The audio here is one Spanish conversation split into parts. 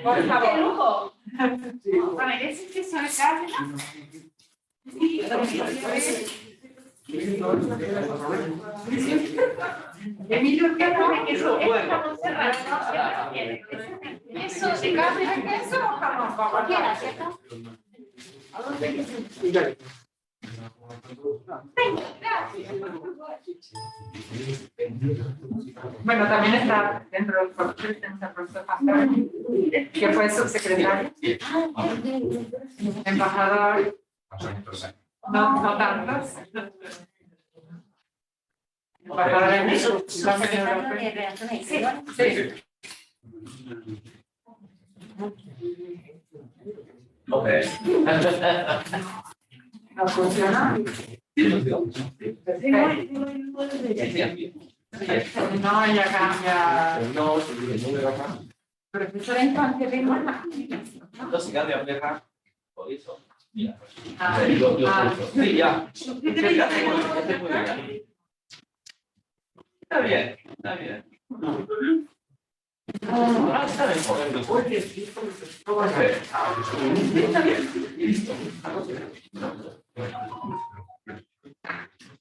Por favor. ¡Qué lujo! A ver, ¿es que son cápsulas? Sí, Emilio, ¿qué no es eso? ¿Eso de carne de queso o jamón? Cualquiera, ¿cierto? Bueno, también está dentro del profesor, tenemos al profesor Pastor, que fue subsecretario, embajador, no tantos. Embajador en la Unión Europea. Sí. Ok. ¿No funciona? No, ya cambia. Profesor, entonces vemos la. No se cambia acá. Por eso. Mira. Ah, Sí, ya. Está bien, está bien. Está mejor. Está bien. Listo.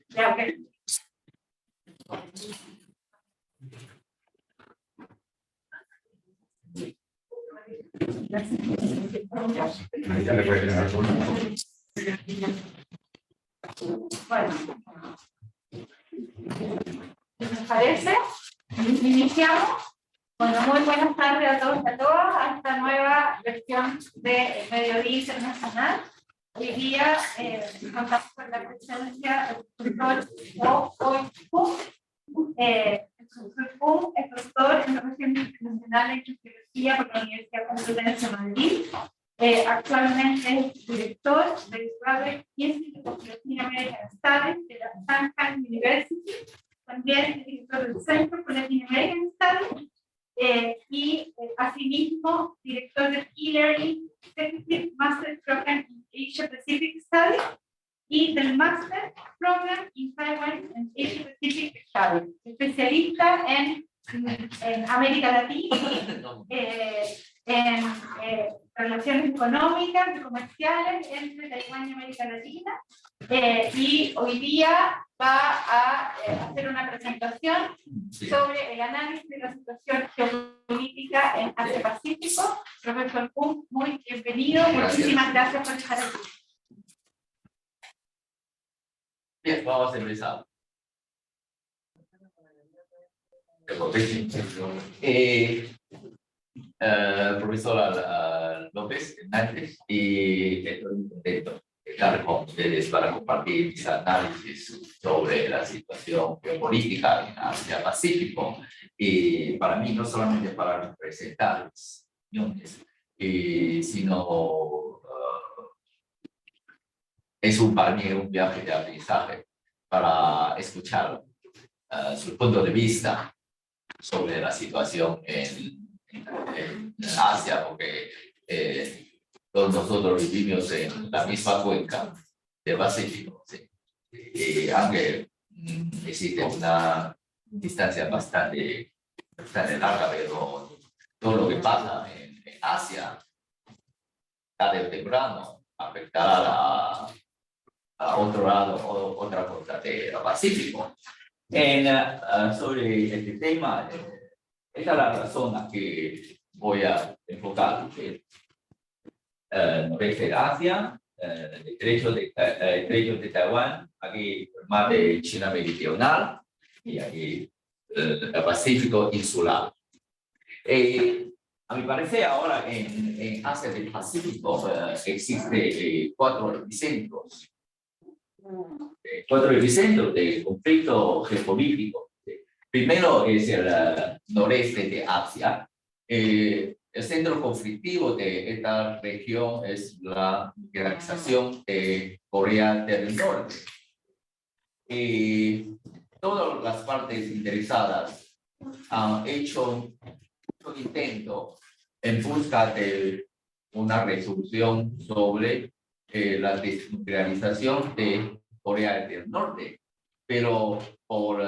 Ya, ok. Bueno, ¿les parece? Iniciamos. Bueno, muy buenas tardes a todos y a todas a esta nueva lección de Mediodía Internacional. Hoy día contamos con la presencia del profesor Pum. El profesor Pum es doctor en Relaciones Internacionales y Sociología por la Universidad Complutense de Madrid. Actualmente es director del Graduate Institute of Latin American Studies de la Stanford University. También es director del Center for Latin American Studies. Y asimismo director del e-learning Executive Master Program in Asia Pacific Studies y del Master Program in Taiwan and Asia Pacific Studies, especialista en América Latina, en relaciones económicas y comerciales entre Taiwán y América Latina, y hoy día va a hacer una presentación sobre el análisis de la situación geopolítica en Asia-Pacífico. Profesor Pum, muy bienvenido. Muchísimas gracias por estar aquí. Bien, vamos a empezar. Profesora López Hernández, y estoy contento de estar con ustedes para compartir mis análisis sobre la situación geopolítica en Asia-Pacífico. Y para mí, no solamente para presentar mis opiniones, sino es para mí un viaje de aprendizaje para escuchar su punto de vista sobre la situación en Asia, porque todos nosotros vivimos en la misma cuenca del Pacífico, ¿sí? Y aunque existe una distancia bastante larga, pero todo lo que pasa en Asia, tarde o temprano, afectará a otro lado o otra costa del Pacífico. Sobre este tema, esta es la razón a que voy a enfocar el noreste de Asia, el estrecho de Taiwán, aquí el mar de China Meridional y aquí el Pacífico insular. A mi parecer, ahora en Asia del Pacífico existe cuatro epicentros del conflicto geopolítico. Primero es el noreste de Asia. El centro conflictivo de esta región es la militarización de Corea del Norte. Todas las partes interesadas han hecho un intento en busca de una resolución sobre la desnuclearización de Corea del Norte, pero por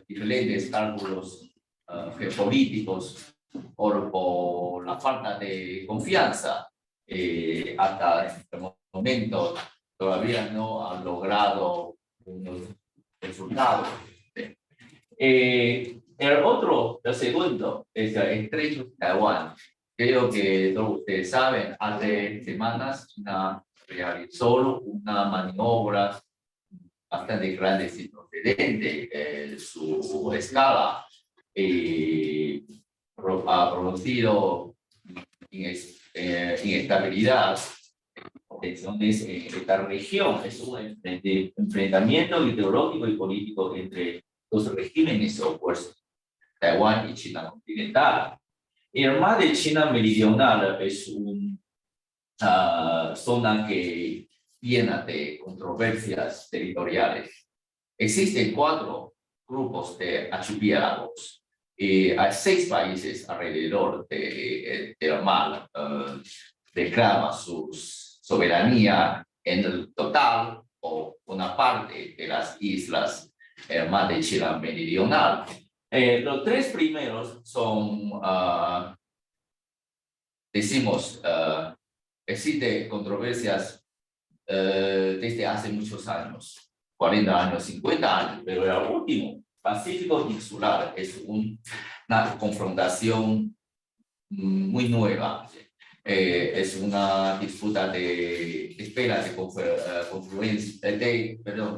diferentes cálculos geopolíticos por la falta de confianza, hasta el momento todavía no han logrado unos resultados. El segundo es el estrecho de Taiwán. Creo que todos ustedes saben, hace semanas China realizó una maniobra bastante grande sin precedente en su escala. Ha producido inestabilidad, tensiones en esta región. Es un enfrentamiento ideológico y político entre los regímenes opuestos, Taiwán y China continental. El mar de China meridional es una zona que llena de controversias territoriales. Existen 4 grupos de archipiélagos y hay 6 países alrededor del mar reclaman su soberanía en el total o una parte de las islas del mar de China meridional. Los 3 primeros son, existen controversias desde hace muchos años, 40 años, 50 años, pero el último, Pacífico Insular, es una confrontación muy nueva. Es una disputa de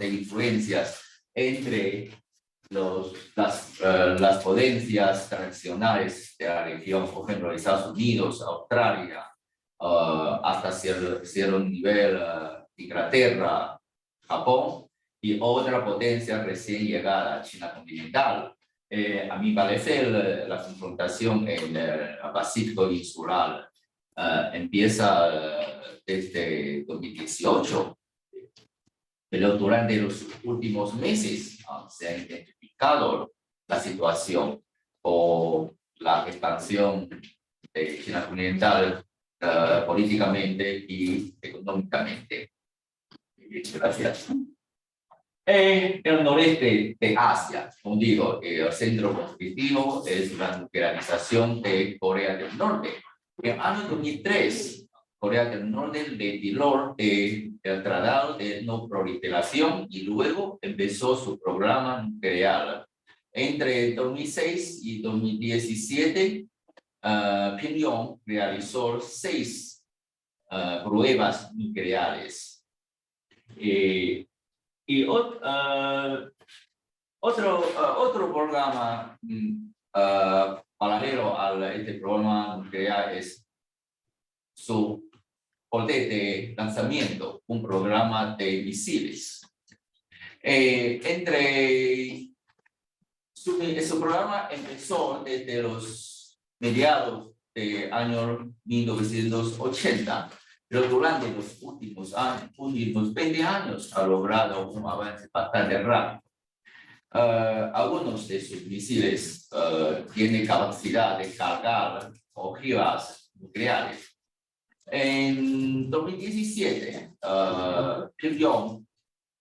influencias entre las potencias tradicionales de la región, por ejemplo, Estados Unidos, Australia, hasta cierto nivel Inglaterra, Japón, y otra potencia recién llegada, China continental. A mi parecer, la confrontación en el Pacífico Insular empieza desde 2018, pero durante los últimos meses se ha identificado la situación o la expansión de China continental políticamente y económicamente. Gracias. El noreste de Asia, como digo, el centro conflictivo es la nuclearización de Corea del Norte. En el año 2003, Corea del Norte retiró el Tratado de No Proliferación y luego empezó su programa nuclear. Entre 2006 y 2017, Pyongyang realizó 6 pruebas nucleares. Y otro programa paralelo a este programa nuclear es su poder de lanzamiento, un programa de misiles. Su programa empezó desde los mediados del año 1980. Pero durante los últimos 20 años ha logrado un avance bastante rápido. Algunos de sus misiles tienen capacidad de cargar ojivas nucleares. En 2017, Pyongyang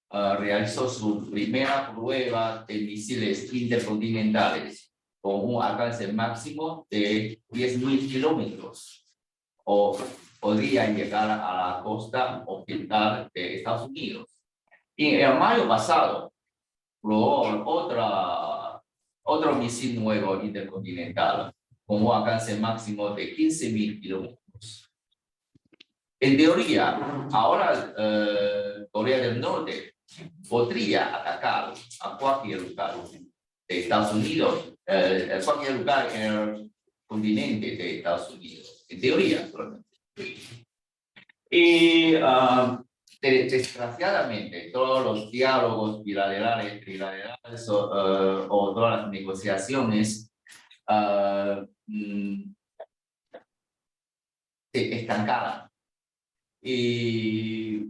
realizó su primera prueba de misiles intercontinentales con un alcance máximo de 10.000 kilómetros. Podría llegar a la costa occidental de Estados Unidos. Y en mayo pasado, probó otro misil nuevo intercontinental con un alcance máximo de 15.000 kilómetros. En teoría, ahora Corea del Norte podría atacar a cualquier lugar de Estados Unidos, cualquier lugar en el continente de Estados Unidos. En teoría, solamente. Y desgraciadamente todos los diálogos bilaterales, trilaterales o todas las negociaciones se estancaron. Y,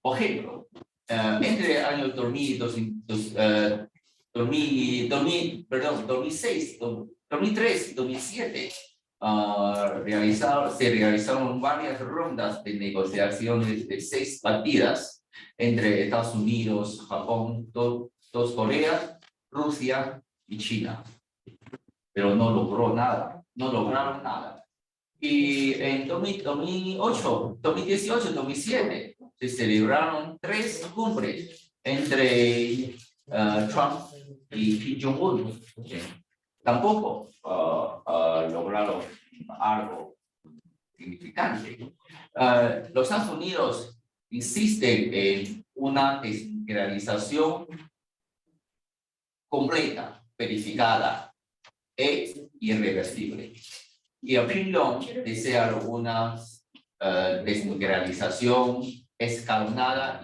por ejemplo, entre el año 2003 y 2007, se realizaron varias rondas de negociaciones de 6 partidas entre Estados Unidos, Japón, dos Coreas, Rusia y China. pero no logró nada, no lograron nada. Y en 2008, 2018, 2007 se celebraron 3 cumbres entre Trump y Kim Jong-un. Tampoco lograron algo significante. Los Estados Unidos insisten en una desnuclearización completa, verificada e irreversible. Y el Pyongyang desea una desnuclearización escalonada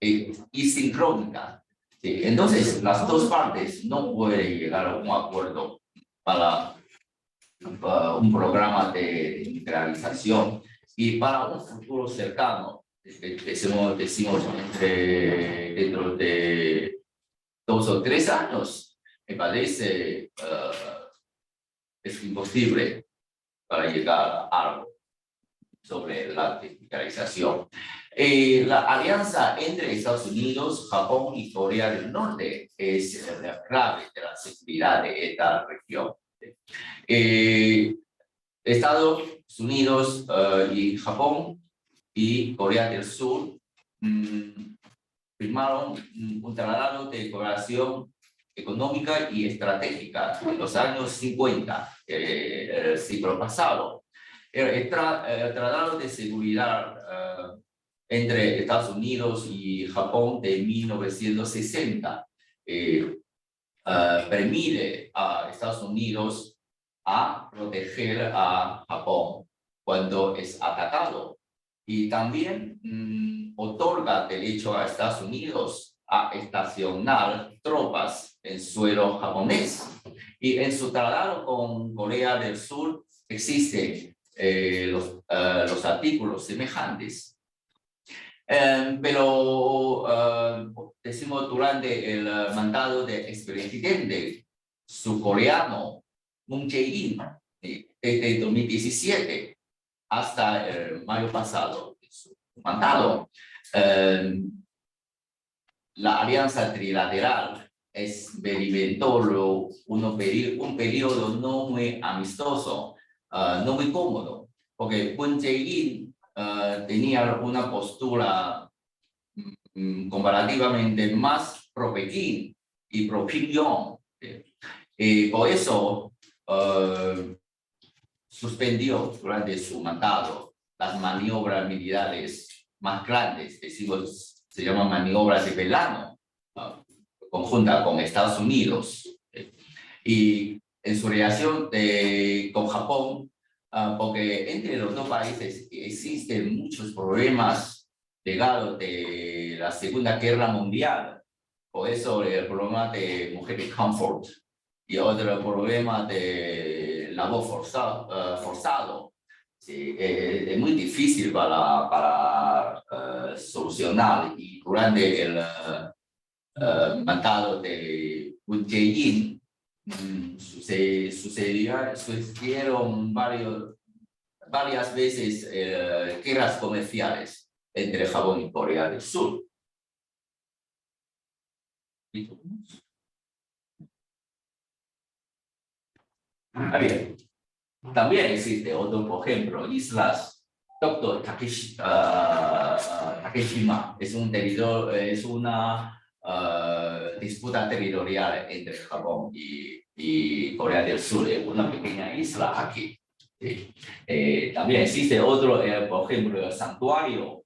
y sincrónica. Sí, entonces, las dos partes no pueden llegar a un acuerdo para un programa de desnuclearización. Y para un futuro cercano, decimos dentro de 2 o 3 años, me parece es imposible para llegar a algo sobre la desnuclearización. La alianza entre Estados Unidos, Japón y Corea del Norte es la clave de la seguridad de esta región. Estados Unidos y Japón y Corea del Sur firmaron un tratado de cooperación económica y estratégica en los años 50, el siglo pasado. El tratado de seguridad entre Estados Unidos y Japón de 1960 permite a Estados Unidos a proteger a Japón cuando es atacado y también otorga derecho a Estados Unidos a estacionar tropas en suelo japonés. Y en su tratado con Corea del Sur existen los artículos semejantes. Pero decimos durante el mandato del expresidente surcoreano Moon Jae-in desde 2017 hasta el mayo pasado de su mandato, la alianza trilateral experimentó un periodo no muy amistoso, no muy cómodo, porque Moon Jae-in tenía una postura comparativamente más pro-Pekín y pro-Pyongyang. Por eso suspendió durante su mandato las maniobras militares más grandes, decimos, se llaman maniobras de verano, conjunta con Estados Unidos. Y en su relación con Japón, porque entre los dos países existen muchos problemas legados de la Segunda Guerra Mundial. Por eso el problema de mujeres comfort y otro problema de labor forzado. Sí, es muy difícil para solucionar, y durante el mandato de Moon Jae-in sucedieron varias veces guerras comerciales entre Japón y Corea del Sur. También existe otro, por ejemplo, islas Dr. Takeshima. Es una disputa territorial entre Japón y Corea del Sur, es una pequeña isla aquí. Sí. También existe otro, por ejemplo, el santuario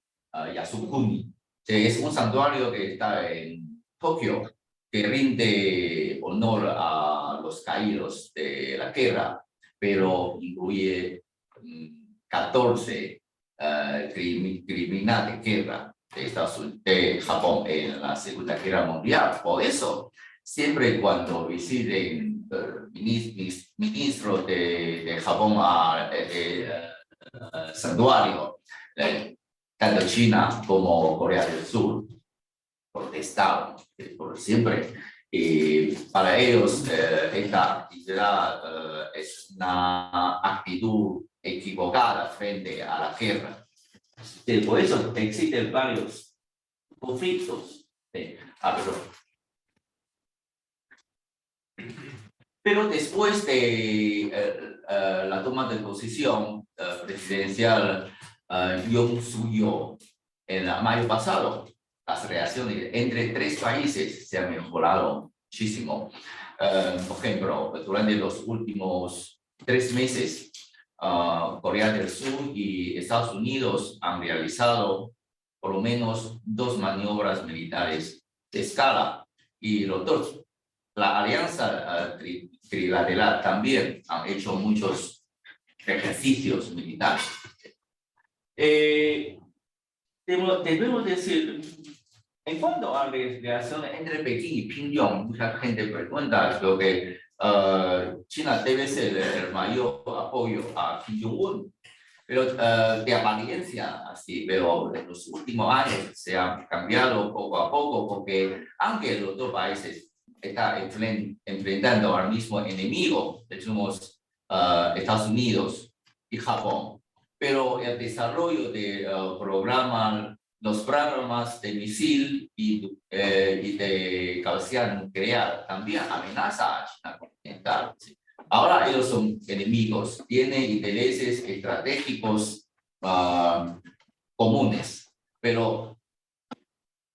Yasukuni. Es un santuario que está en Tokio, que rinde honor a los caídos de la guerra, pero incluye 14 criminales de guerra de Japón en la Segunda Guerra Mundial. Por eso, siempre cuando visiten ministros de Japón al santuario, tanto China como Corea del Sur protestaron por siempre. Y para ellos esta actividad es una actitud equivocada frente a la guerra. Por eso existen varios conflictos. Pero después de la toma de posición presidencial Yoon Suk-yeol en mayo pasado, las relaciones entre tres países se han mejorado muchísimo. Por ejemplo, durante los últimos 3 meses, Corea del Sur y Estados Unidos han realizado por lo menos 2 maniobras militares de escala. Y los dos, la alianza trilateral también han hecho muchos ejercicios militares. Debemos decir, en cuanto a las relaciones entre Pekín y Pyongyang, mucha gente pregunta, creo que China debe ser el mayor apoyo a Kim Jong-un, pero de apariencia así, pero en los últimos años se ha cambiado poco a poco, porque aunque los dos países están enfrentando al mismo enemigo, decimos Estados Unidos y Japón, pero el desarrollo de los programas de misil y de capacidad nuclear también amenaza a China continental. ¿Sí? Ahora ellos son enemigos, tienen intereses estratégicos comunes, pero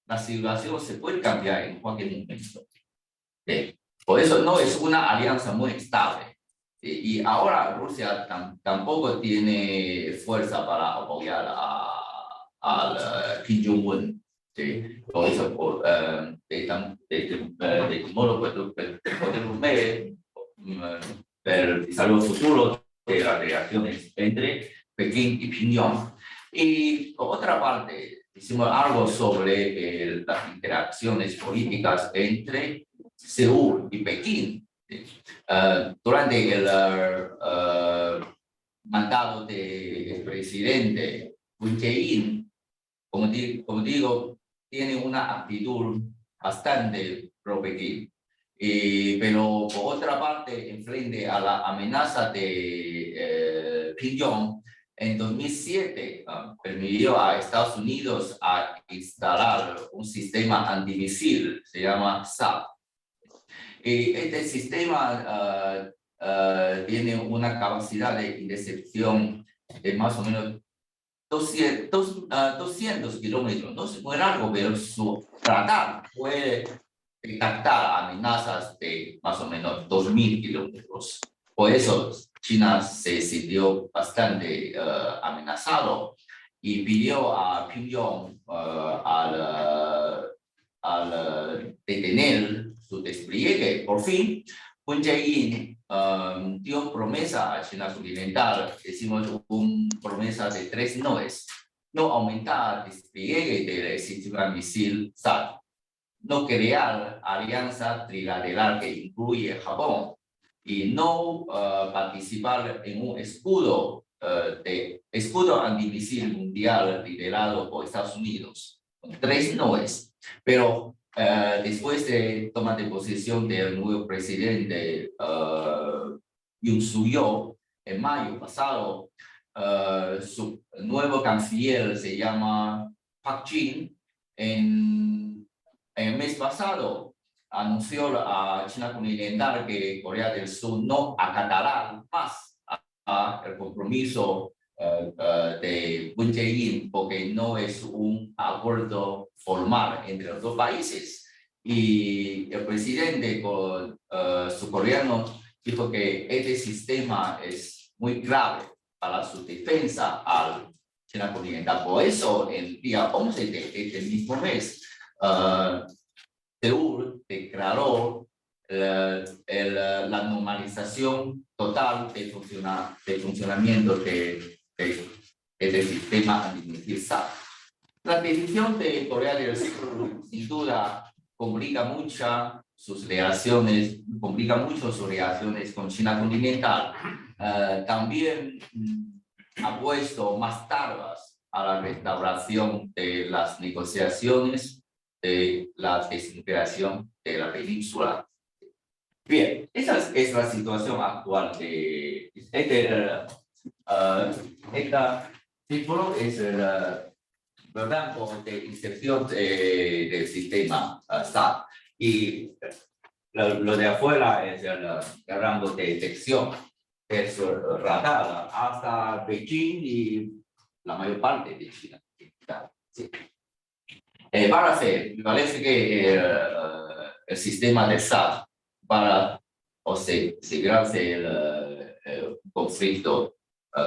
la situación se puede cambiar en cualquier momento. ¿Sí? Por eso no es una alianza muy estable. Y ahora Rusia tampoco tiene fuerza para apoyar a Kim Jong-un. ¿Sí? Por eso, de modo podemos ver el desarrollo futuro de las relaciones entre Pekín y Pyongyang. Y por otra parte, hicimos algo sobre las interacciones políticas entre Seúl y Pekín. Durante el mandato del presidente Moon Jae-in, como digo, tiene una actitud bastante pro-Pekín. Pero por otra parte, en frente a la amenaza de Pyongyang, en 2007 permitió a Estados Unidos a instalar un sistema antimisil, se llama THAAD. Este sistema tiene una capacidad de intercepción de más o menos 200 kilómetros. No es muy largo, pero su radar puede detectar amenazas de más o menos 2.000 kilómetros. Por eso China se sintió bastante amenazado y pidió a Pyongyang al detener su despliegue. Por fin, Moon Jae-in dio promesa a China continental, decimos una promesa de 3 noes: no aumentar el despliegue del sistema misil THAAD, no crear alianza trilateral que incluye Japón y no participar en un escudo antimisil mundial liderado por Estados Unidos. 3 noes. Pero después de tomar de posesión del nuevo presidente Yoon Suk-yeol en mayo pasado, su nuevo canciller se llama Park Jin. En el mes pasado anunció a China continental que Corea del Sur no acatará más el compromiso de Moon Jae-in, porque no es un acuerdo formal entre los dos países. Y el presidente surcoreano dijo que este sistema es muy grave para su defensa al China continental. Por eso, el día 11 de este mismo mes, Seúl declaró la normalización total de funcionamiento del sistema antimisil THAAD. La decisión de Corea del Sur, sin duda, complica mucho sus relaciones con China continental. También ha puesto más trabas a la restauración de las negociaciones de la desintegración de la península. Bien, esa es la situación actual de esta símbolo es el rango de inserción del sistema THAAD. Y lo de afuera es el rango de detección, es radar hasta Beijing y la mayor parte de China. Sí. Van a hacer, me parece que el sistema de SAT para asegurarse el conflicto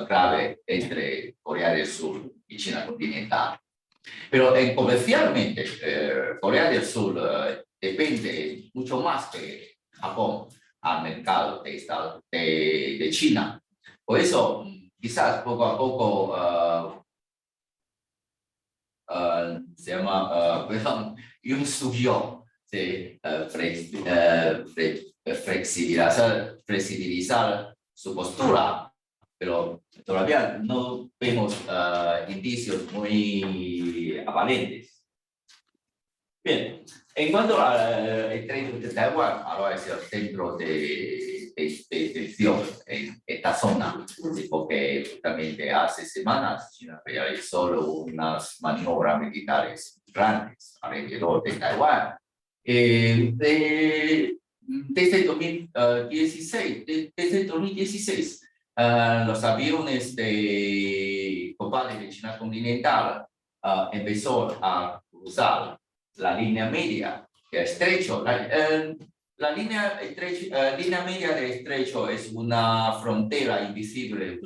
grave entre Corea del Sur y China continental. Pero comercialmente, Corea del Sur depende mucho más que Japón al mercado de China. Por eso, quizás poco a poco se llama un suyo de flexibilizar su postura, pero todavía no vemos indicios muy aparentes. Bien, en cuanto al estrecho de Taiwán, ahora es el centro de tensión en esta zona, porque justamente hace semanas China realizó unas maniobras militares grandes alrededor de Taiwán. Desde 2016, los aviones de combate de China continental empezó a cruzar la línea media de estrecho. La línea media de estrecho es una frontera invisible,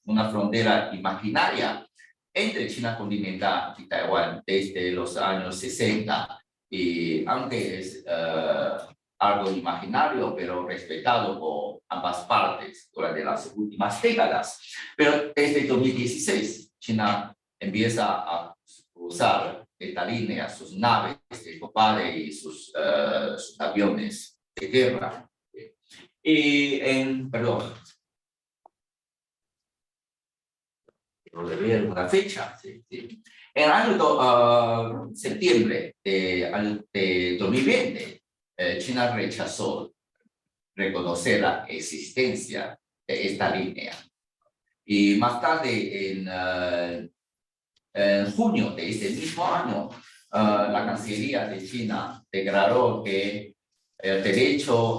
una frontera imaginaria entre China continental y Taiwán desde los años 60. Y aunque es algo imaginario, pero respetado por ambas partes durante las últimas décadas. Pero desde 2016, China empieza a usar esta línea, sus naves de combate y sus aviones de guerra. Y perdón, quiero ver una fecha. Sí. En el año septiembre de 2020, China rechazó reconocer la existencia de esta línea. Y más tarde, en junio de este mismo año, la Cancillería de China declaró que el estrecho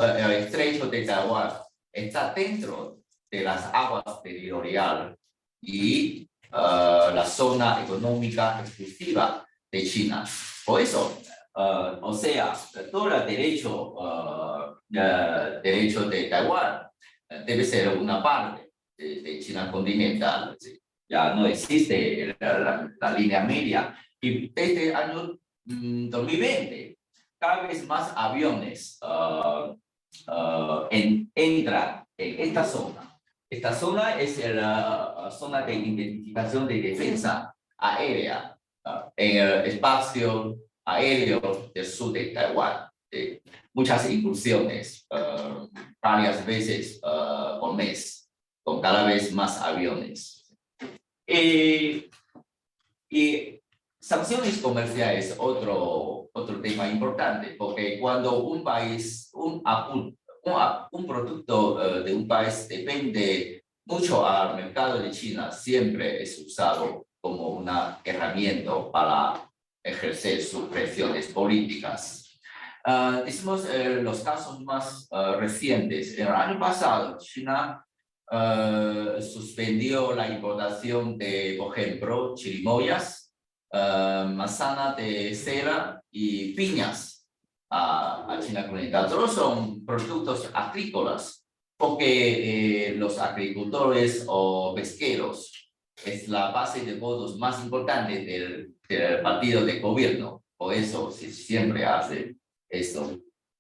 de Taiwán está dentro de las aguas territoriales y la zona económica exclusiva de China. Por eso, o sea, todo el derecho de Taiwán debe ser una parte de China continental. ¿Sí? Ya no existe la línea media. Y desde el año 2020, cada vez más aviones entran en esta zona. Esta zona es la zona de identificación de defensa aérea en el espacio aéreo del sur de Taiwán. Muchas incursiones, varias veces por mes, con cada vez más aviones. Y sanciones comerciales, otro tema importante, porque cuando un país, un producto de un país depende mucho al mercado de China, siempre es usado como una herramienta para ejercer sus presiones políticas. Decimos los casos más recientes. El año pasado, China suspendió la importación de, por ejemplo, chirimoyas, manzana de cera y piñas a China continental. Todos son productos agrícolas, porque los agricultores o pesqueros es la base de votos más importante del partido de gobierno. Por eso siempre hace esto.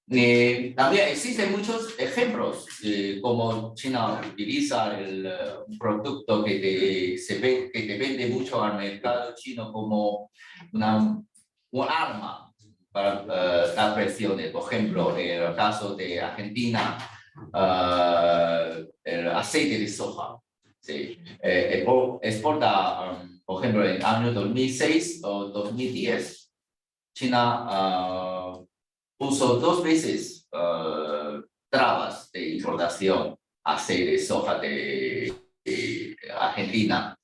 También existen muchos ejemplos como China utiliza un producto que te vende mucho al mercado chino como un arma para dar presiones. Por ejemplo, en el caso de Argentina, el aceite de soja. Sí. Exporta, por ejemplo, en el año 2006 o 2010, China puso 2 veces trabas de importación a aceite de soja de Argentina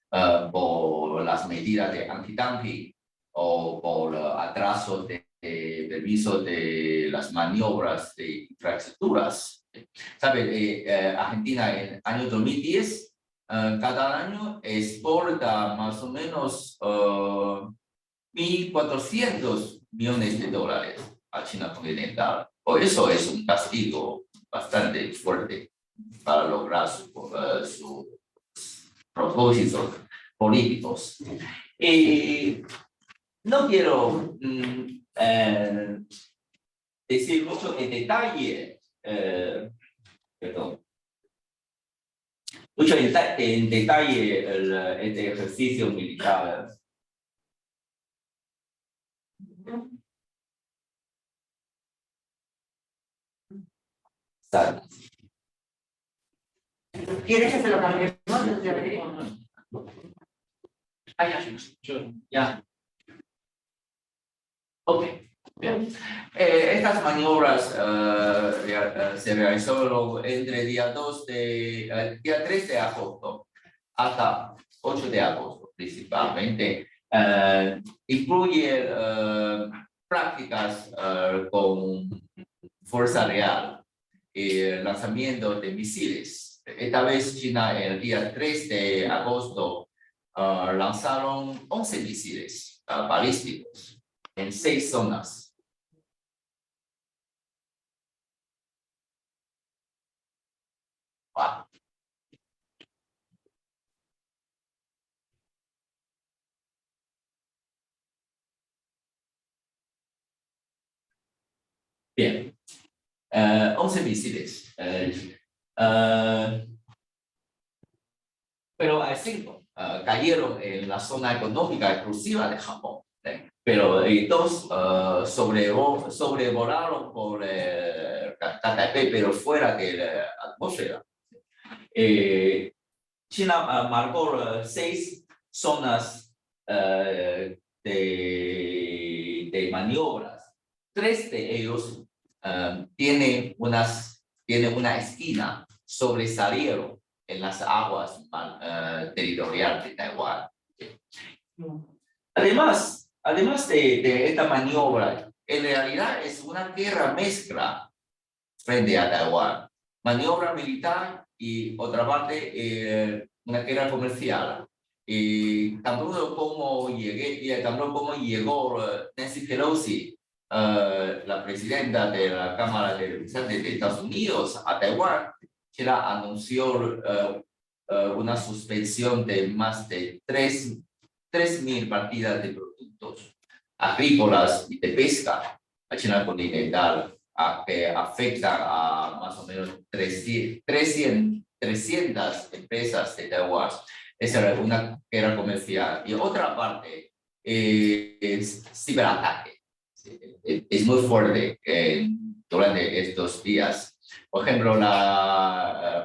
por las medidas de antidumping o por atraso de permiso de las maniobras de infraestructuras. ¿Sabe? Argentina en el año 2010, cada año exporta más o menos 1.400 millones de dólares a China continental. Por eso es un castigo bastante fuerte para lograr sus propósitos políticos. No quiero decir mucho en detalle, mucho en detalle este ejercicio militar. ¿Quieres que se lo cambiemos? Ya. Ok. Bien. Estas maniobras se realizaron entre día 3 de agosto hasta 8 de agosto principalmente. Incluye prácticas con fuerza real y lanzamiento de misiles. Esta vez China el día 3 de agosto lanzaron 11 misiles balísticos en 6 zonas. Wow. Bien, 11 misiles. Pero 5 cayeron en la zona económica exclusiva de Japón. Pero 2 sobrevolaron por KTP, pero fuera de la atmósfera. China marcó 6 zonas de maniobras. 3 de ellos tienen una esquina, sobresalieron en las aguas territoriales de Taiwán. Además de esta maniobra, en realidad es una guerra mezcla frente a Taiwán. Maniobra militar y otra parte una guerra comercial. Y tan pronto como llegó Nancy Pelosi, la presidenta de la Cámara de Representantes de Estados Unidos, a Taiwán, China anunció una suspensión de más de 3.000 partidas de productos agrícolas y de pesca a China continental, que afectan a más o menos 300 empresas de Taiwán. Esa es una guerra comercial. Y otra parte es ciberataque. Es muy fuerte durante estos días. Por ejemplo, el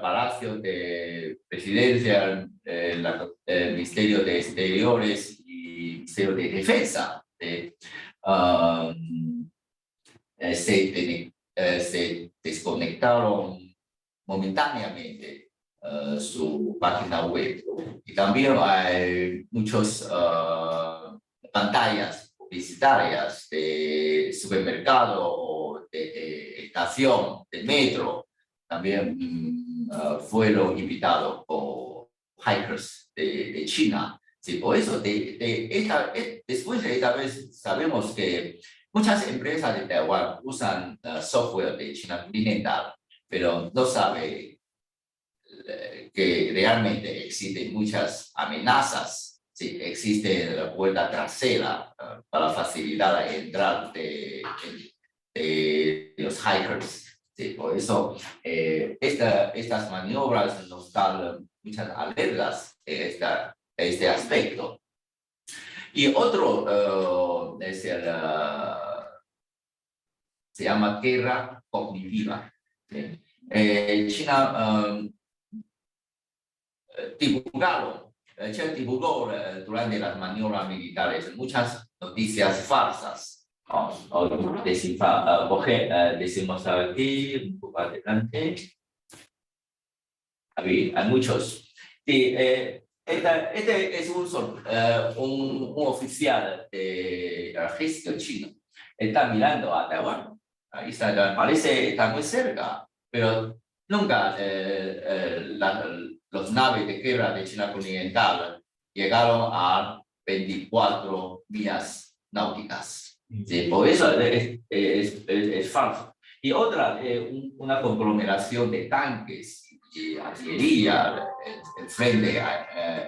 Palacio de Presidencia, el Ministerio de Exteriores y el Ministerio de Defensa se desconectaron momentáneamente su página web. Y también hay muchas pantallas publicitarias de supermercado o de estación, de metro, también fueron invitados por hackers de China. Sí, por eso, después de esta vez, sabemos que muchas empresas de Taiwán usan software de China continental, pero no saben que realmente existen muchas amenazas. Sí, existe la puerta trasera para facilitar la entrada de los hackers. Sí, por eso estas maniobras nos dan muchas alertas en este aspecto. Y otro se llama guerra cognitiva. China divulgó durante las maniobras militares muchas noticias falsas. Decimos aquí, un poco adelante. Hay muchos. Sí, este es un oficial del ejército chino. está mirando a Taiwán. Ahí está, parece está muy cerca, pero nunca los naves de guerra de China continental llegaron a 24 millas náuticas. Sí, por eso es falso. Y otra, una conglomeración de tanques y artillería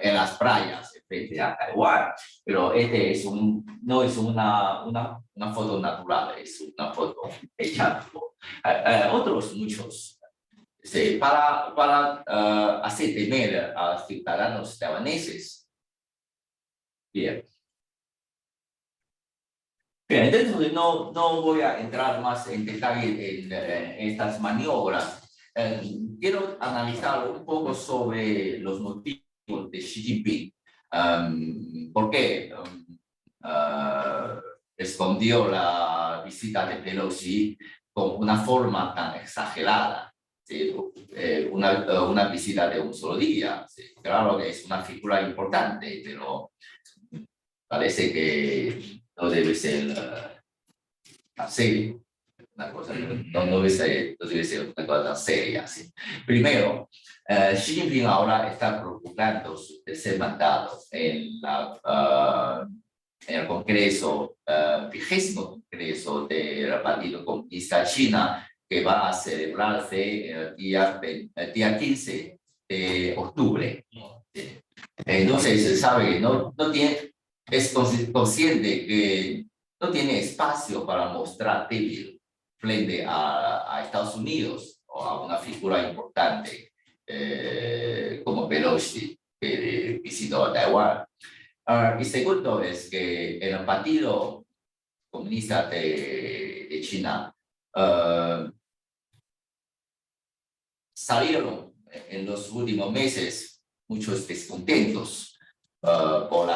en las playas, frente a Taiwán. Pero no es una foto natural, es una foto hecha por otros muchos. Sí, para hacer temer a ciudadanos taiwaneses. Bien. Bien, entonces no voy a entrar más en detalle en estas maniobras. Quiero analizar un poco sobre los motivos de Xi Jinping. ¿Por qué escondió la visita de Pelosi con una forma tan exagerada? ¿Sí? Una visita de un solo día. ¿Sí? Claro que es una figura importante, pero parece que no debe ser así. Una cosa, no debe ser una cosa tan seria. ¿Sí? Primero, Xi Jinping ahora está procurando su tercer mandato en el Congreso, 20º Congreso del Partido Comunista China, que va a celebrarse el día 15 de octubre. Entonces, se sabe que es consciente que no tiene espacio para mostrar débil frente a Estados Unidos o a una figura importante como Pelosi, que visitó a Taiwán. Y segundo es que en el Partido Comunista de China salieron en los últimos meses muchos descontentos por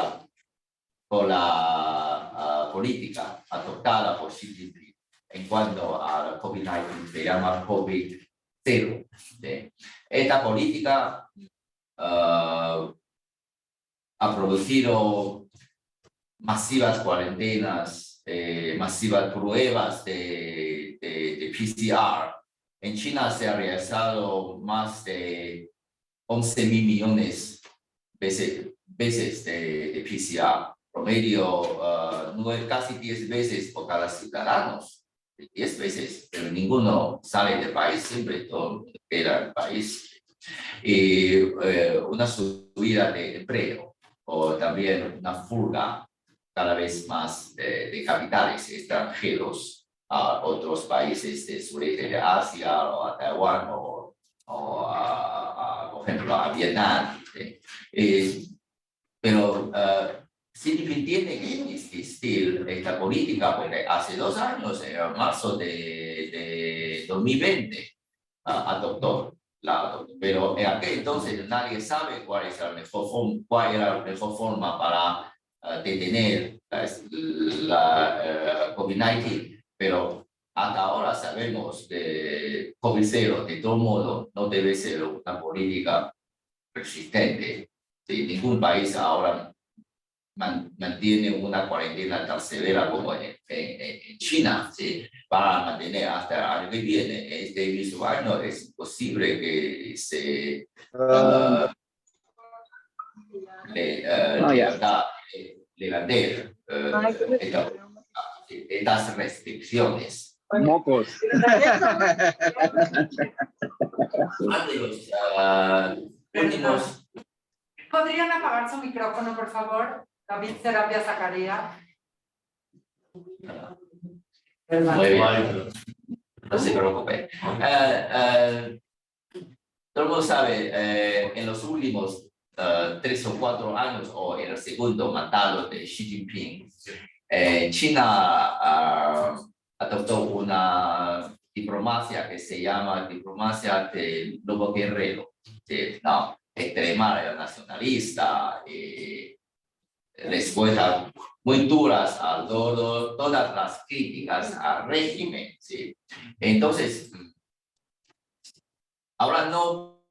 la política adoptada por Xi Jinping en cuanto a la COVID-19, se llama COVID-0. ¿Sí? Esta política ha producido masivas cuarentenas, masivas pruebas de PCR. En China se ha realizado más de 11.000 millones veces de PCR, promedio casi 10 veces por cada ciudadano, 10 veces, pero ninguno sale del país, siempre todo queda en el país. Y una subida de empleo o también una fuga cada vez más de capitales extranjeros a otros países del sureste de Asia o a Taiwán o por ejemplo, a Vietnam. Pero Xi Jinping tiene que insistir esta política porque hace 2 años, en marzo de 2020, adoptó pero en aquel entonces nadie sabe cuál era la mejor forma para detener la COVID-19, pero hasta ahora sabemos que COVID-0 de todo modo no debe ser una política persistente. ¿Sí? Ningún país ahora mantiene una cuarentena tan severa como en China, ¿sí? Para mantener hasta el año que viene. Este mismo año es posible que se levanten estas restricciones. Mocos. Últimos. ¿Podrían apagar su micrófono, por favor? David Serapia Zacarías. Muy bien. No se preocupe. Todo el mundo sabe, en los últimos 3 o 4 años, o en el segundo mandato de Xi Jinping, China adoptó una diplomacia que se llama diplomacia del lobo guerrero, extrema, nacionalista, respuestas muy duras a todas las críticas al régimen. ¿Sí? Entonces, ahora no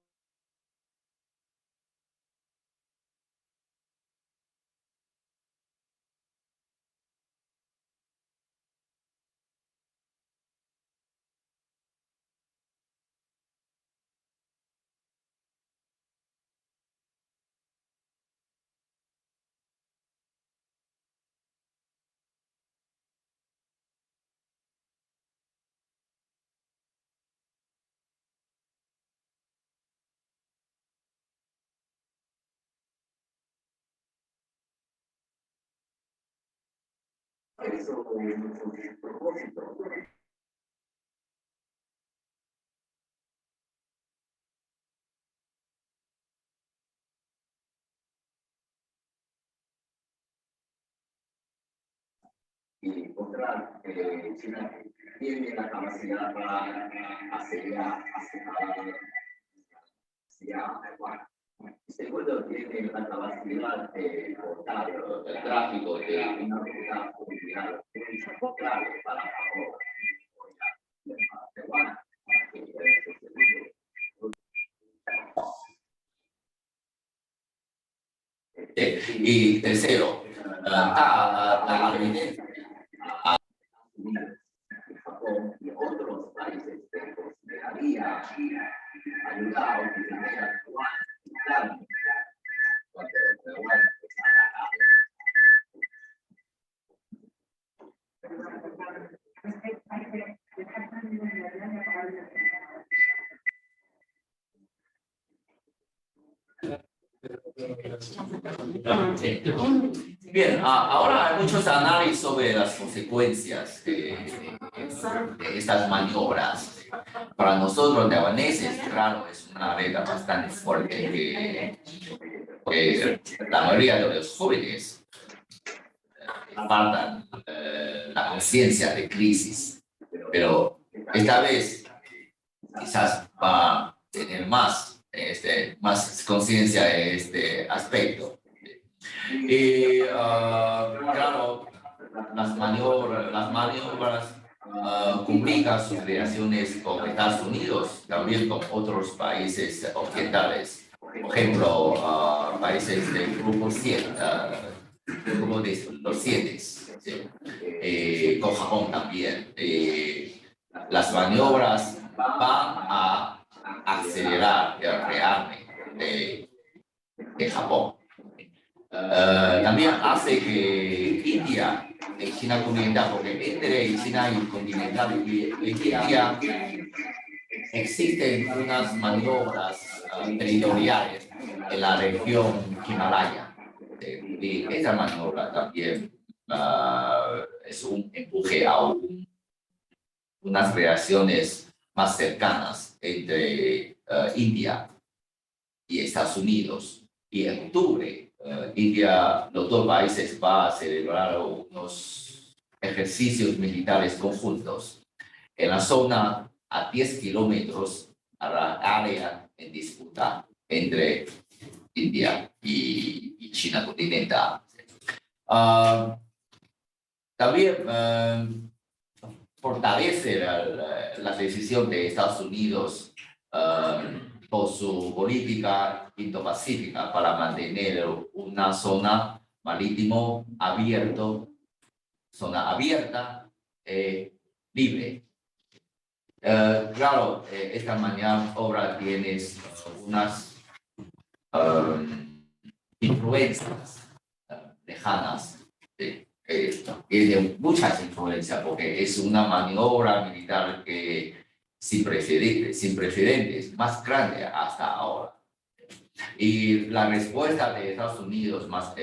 Y otra, China tiene la capacidad para acelerar hacia Taiwán. Segundo, tiene la capacidad de cortar el tráfico de una ruta fluvial clave para Taiwán. Y tercero, la evidencia Japón y otros países consideraría ayudar a obtener a Taiwán cuando Taiwán está atacado. Bien, ahora hay muchos análisis sobre las consecuencias de estas maniobras. Para nosotros taiwaneses, claro, es una regla bastante fuerte que la mayoría de los jóvenes faltan la conciencia de crisis, pero esta vez quizás va a tener más conciencia de este aspecto. Y claro, las maniobras complican sus relaciones con Estados Unidos, también con otros países occidentales. Por ejemplo, países del Grupo 7, grupo de los 7, ¿sí? Con Japón también. Las maniobras van a acelerar el rearme de Japón. También hace que India, China continental, porque entre China y continental y India existen unas maniobras territoriales en la región Himalaya. Y esa maniobra también es un empuje a unas relaciones más cercanas entre India y Estados Unidos. Y en octubre, India, los dos países van a celebrar unos ejercicios militares conjuntos en la zona a 10 kilómetros a la área en disputa entre India y China continental. También fortalece la decisión de Estados Unidos por su política Indo-Pacífica para mantener una zona marítimo zona abierta, libre. Claro, esta maniobra tiene unas influencias lejanas. Tiene muchas influencias porque es una maniobra militar que sin precedentes, más grande hasta ahora. Y la respuesta de Estados Unidos más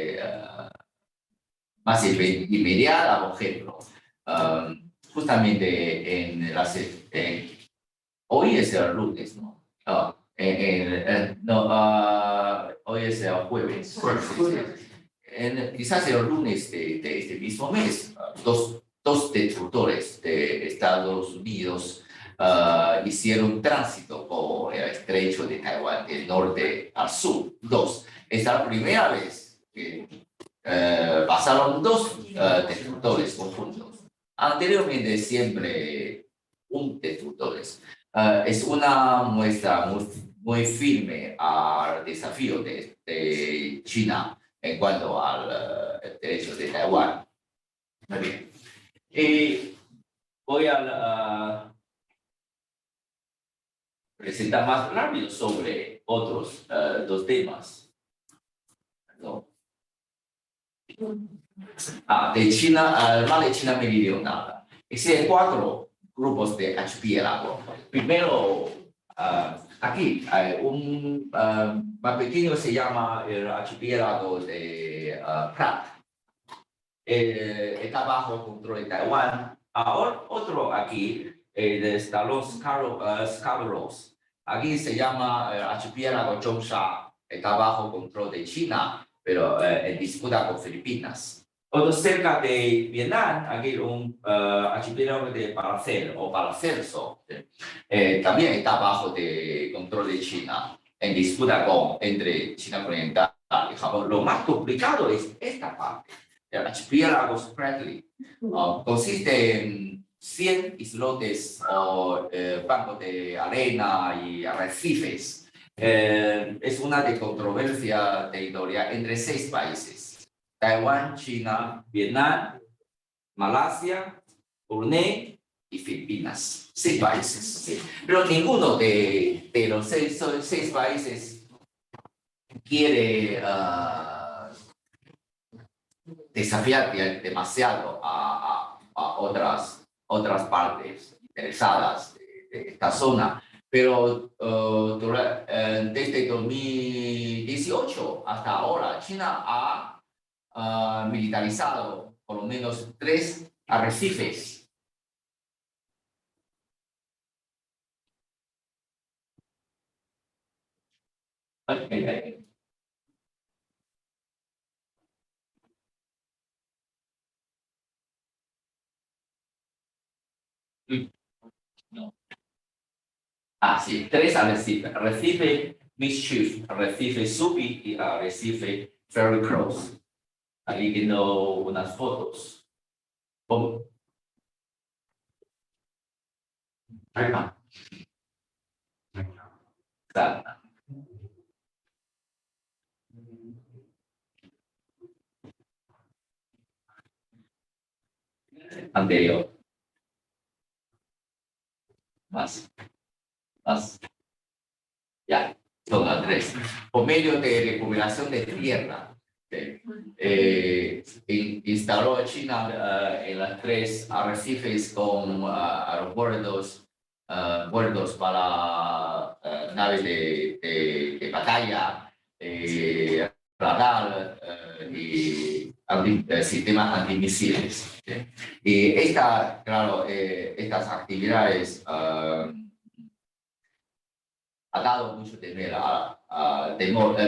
inmediata, por ejemplo, justamente hoy es el lunes, ¿no? Hoy es el jueves. Quizás el lunes de este mismo mes, dos destructores de Estados Unidos hicieron tránsito por el estrecho de Taiwán, del norte al sur. Es la primera vez que pasaron dos destructores conjuntos. Anteriormente siempre un destructor. Es una muestra muy firme al desafío de China en cuanto al derecho de Taiwán. Muy bien. Y voy a presentar más rápido sobre otros dos temas. ¿No? De China, además de China meridional, existen 4 grupos de archipiélago. Primero, aquí hay un más pequeño, se llama el archipiélago de Prat. está bajo control de Taiwán. Ahora, otro aquí, están los Scarborough. Aquí se llama archipiélago Zhongsha, está bajo control de China, pero en disputa con Filipinas. Otro cerca de Vietnam, aquí un archipiélago de Paracelso, también está bajo de control de China, en disputa entre China continental y Japón. Lo más complicado es esta parte. El archipiélago Spratly consiste en 100 islotes o bancos de arena y arrecifes. Es una de controversia territorial entre 6 países: Taiwán, China, Vietnam, Malasia, Brunei y Filipinas. 6 países. Sí. Pero ninguno de los 6 países quiere desafiar demasiado a otras partes interesadas de esta zona. Pero desde 2018 hasta ahora, China ha militarizado por lo menos 3 arrecifes. Okay. No. Sí, 3 arrecifes: arrecife Mischief, arrecife Subi y arrecife Fairy Cross. Aquí viendo unas fotos. Acá. Exacto. Anterior. Más. Ya, son las 3. Por medio de recuperación de tierra, instaló China en las 3 arrecifes con aeropuertos, puertos para naves de batalla, radar y sistemas antimisiles. Y estas actividades ha dado mucho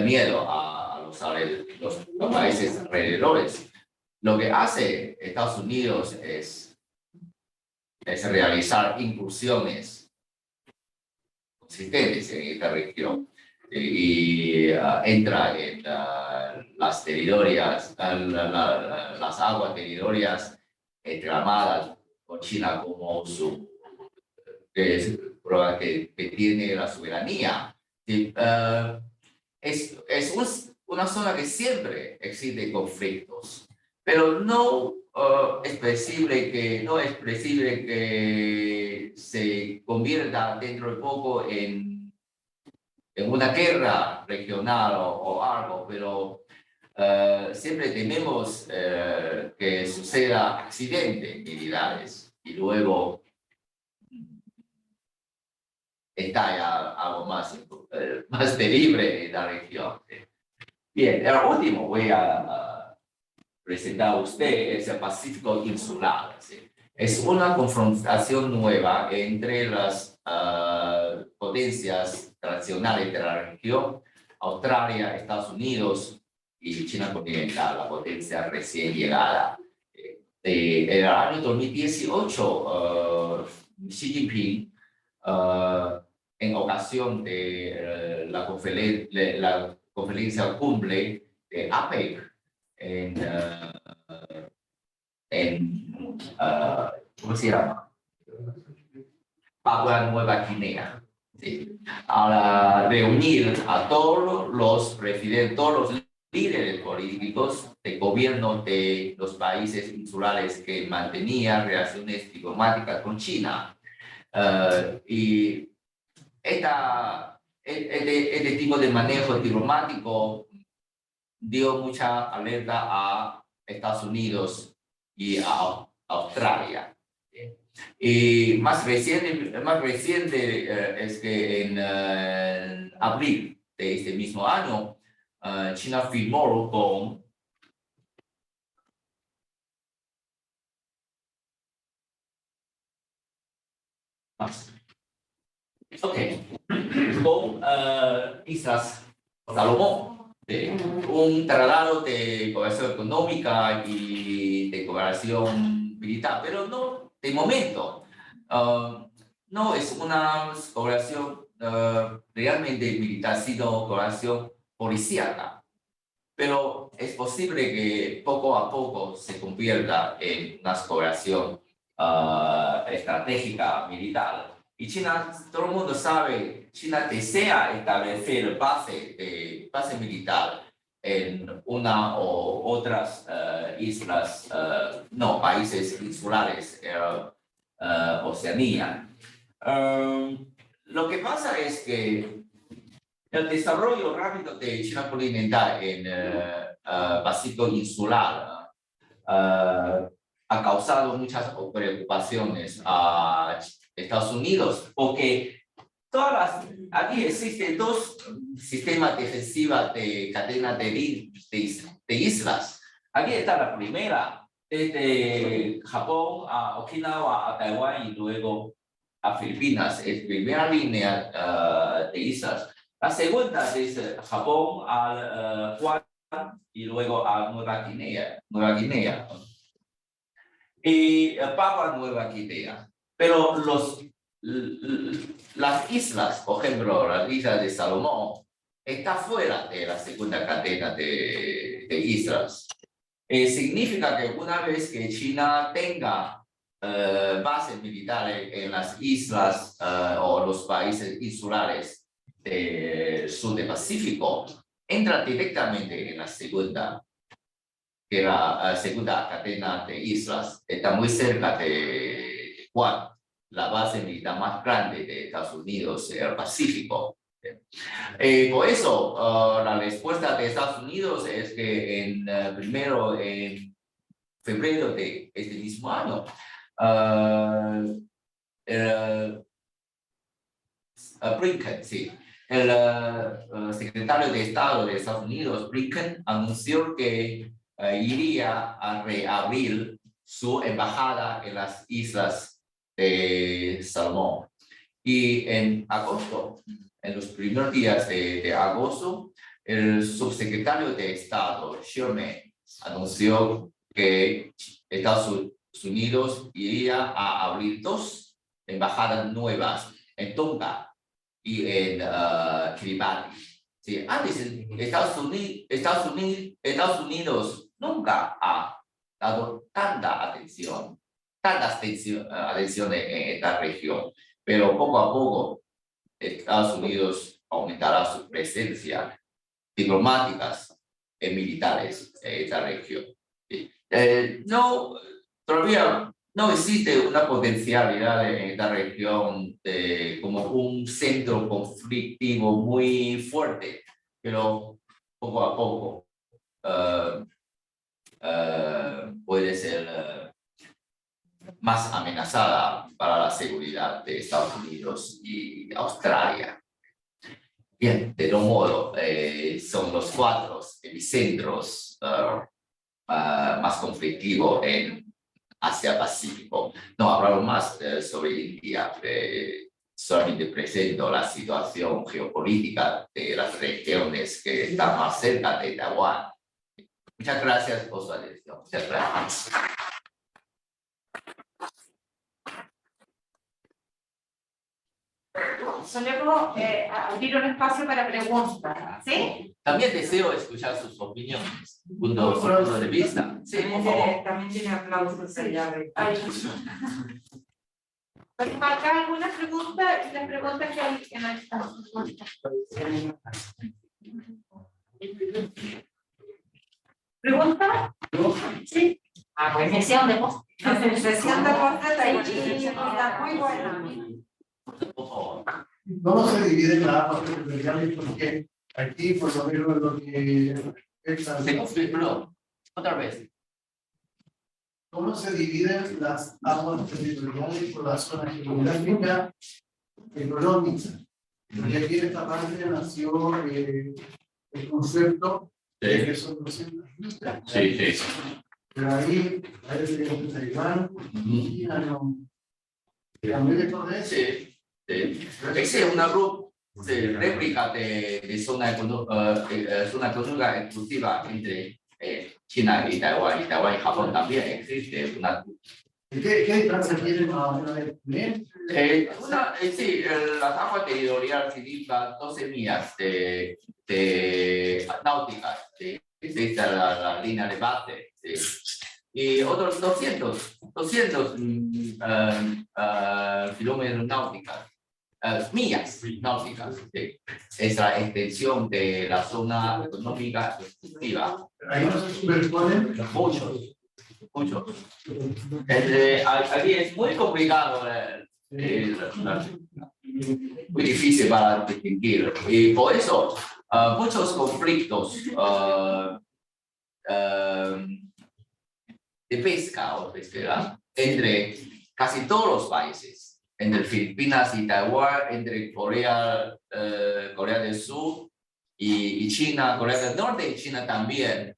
miedo a los países alrededores. Lo que hace Estados Unidos es realizar incursiones consistentes en esta región y entra en las aguas territorias reclamadas por China como prueba que tiene la soberanía. Es una zona que siempre existe conflictos, pero no es previsible que se convierta dentro de poco en una guerra regional o algo, pero siempre tememos que suceda accidentes militares y luego estalla algo más terrible en la región. Bien, el último voy a presentar a usted es el Pacífico insular. ¿Sí? Es una confrontación nueva entre las potencias tradicionales de la región: Australia, Estados Unidos y China continental, la potencia recién llegada. En el año 2018, Xi Jinping, en ocasión de la conferencia cumbre de APEC ¿cómo se llama? Papua Nueva Guinea. ¿Sí? Para reunir a todos los presidentes, todos los líderes políticos de gobierno de los países insulares que mantenían relaciones diplomáticas con China. Y este tipo de manejo diplomático dio mucha alerta a Estados Unidos y a Australia. Y más reciente es que en abril de este mismo año, China firmó con más. Ok, con Islas Salomón, un tratado de cooperación económica y de cooperación militar, pero no de momento. No es una cooperación realmente militar, sino cooperación policíaca. Pero es posible que poco a poco se convierta en una cooperación estratégica militar. Y China, todo el mundo sabe, China desea establecer base militar en una o otras islas, no, países insulares, Oceanía. Lo que pasa es que el desarrollo rápido de China continental en el Pacífico insular ha causado muchas preocupaciones a Estados Unidos, porque aquí existen dos sistemas defensivos de cadena de islas. Aquí está la primera, desde Japón a Okinawa, a Taiwán y luego a Filipinas, es primera línea de islas. La segunda desde Japón al Guam y luego a Nueva Guinea. Y Papua Nueva Guinea. Pero las islas, por ejemplo, las islas de Salomón, están fuera de la segunda cadena de islas. Significa que una vez que China tenga bases militares en las islas o los países insulares del sur del Pacífico, entra directamente en la segunda, que la segunda cadena de islas está muy cerca de Guam, la base militar más grande de Estados Unidos en el Pacífico. Por eso, la respuesta de Estados Unidos es que primero en febrero de este mismo año, Blinken, sí, el secretario de Estado de Estados Unidos, Blinken, anunció que iría a reabrir su embajada en las islas de Salomón. Y en agosto, en los primeros días de agosto, el subsecretario de Estado, Sherman, anunció que Estados Unidos iría a abrir dos embajadas nuevas en Tonga y en Kiribati. Sí, antes Estados Unidos nunca ha dado tanta atención en esta región, pero poco a poco Estados Unidos aumentará su presencia diplomáticas y militares en esta región. Todavía no existe una potencialidad en esta región como un centro conflictivo muy fuerte, pero poco a poco puede ser más amenazada para la seguridad de Estados Unidos y Australia. Bien, de todo modo, son los cuatro epicentros más conflictivos en Asia-Pacífico. No hablamos más sobre India, solamente presento la situación geopolítica de las regiones que están más cerca de Taiwán. Muchas gracias por su atención. Muchas gracias. Solemos abrir un espacio para preguntas, ¿sí? También deseo escuchar sus opiniones, puntos de vista. Sí, por favor. También tiene aplausos allá. Pues marcar algunas preguntas y las preguntas que no están. ¿Pregunta? Sí. Bueno. Sesión de post. Sesión de postre está muy buena. Por favor. ¿Cómo se dividen las aguas territoriales? Porque aquí, por lo menos, lo que Otra vez. ¿Cómo se dividen las aguas territoriales por la zona geográfica económica? Porque aquí en esta parte nació el concepto de que son 200 islas. Sí. Pero ahí parece que Taiwán, China, no. También de Corea. Sí, sí. Esa es una réplica de zona económica exclusiva entre China y Taiwán y Japón también existe una. ¿Qué distancia tienen ahora de Tuné? Sí, las aguas territoriales significan 12 millas de náuticas, esta es la línea de base. Y otros 200 kilómetros náuticos, millas náuticas. Es la extensión de la zona económica exclusiva. Ahí no se superponen. Muchos. Aquí es muy complicado, muy difícil para distinguir. Y por eso muchos conflictos de pesca o pesquera entre casi todos los países, entre Filipinas y Taiwán, entre Corea del Sur y China, Corea del Norte y China también.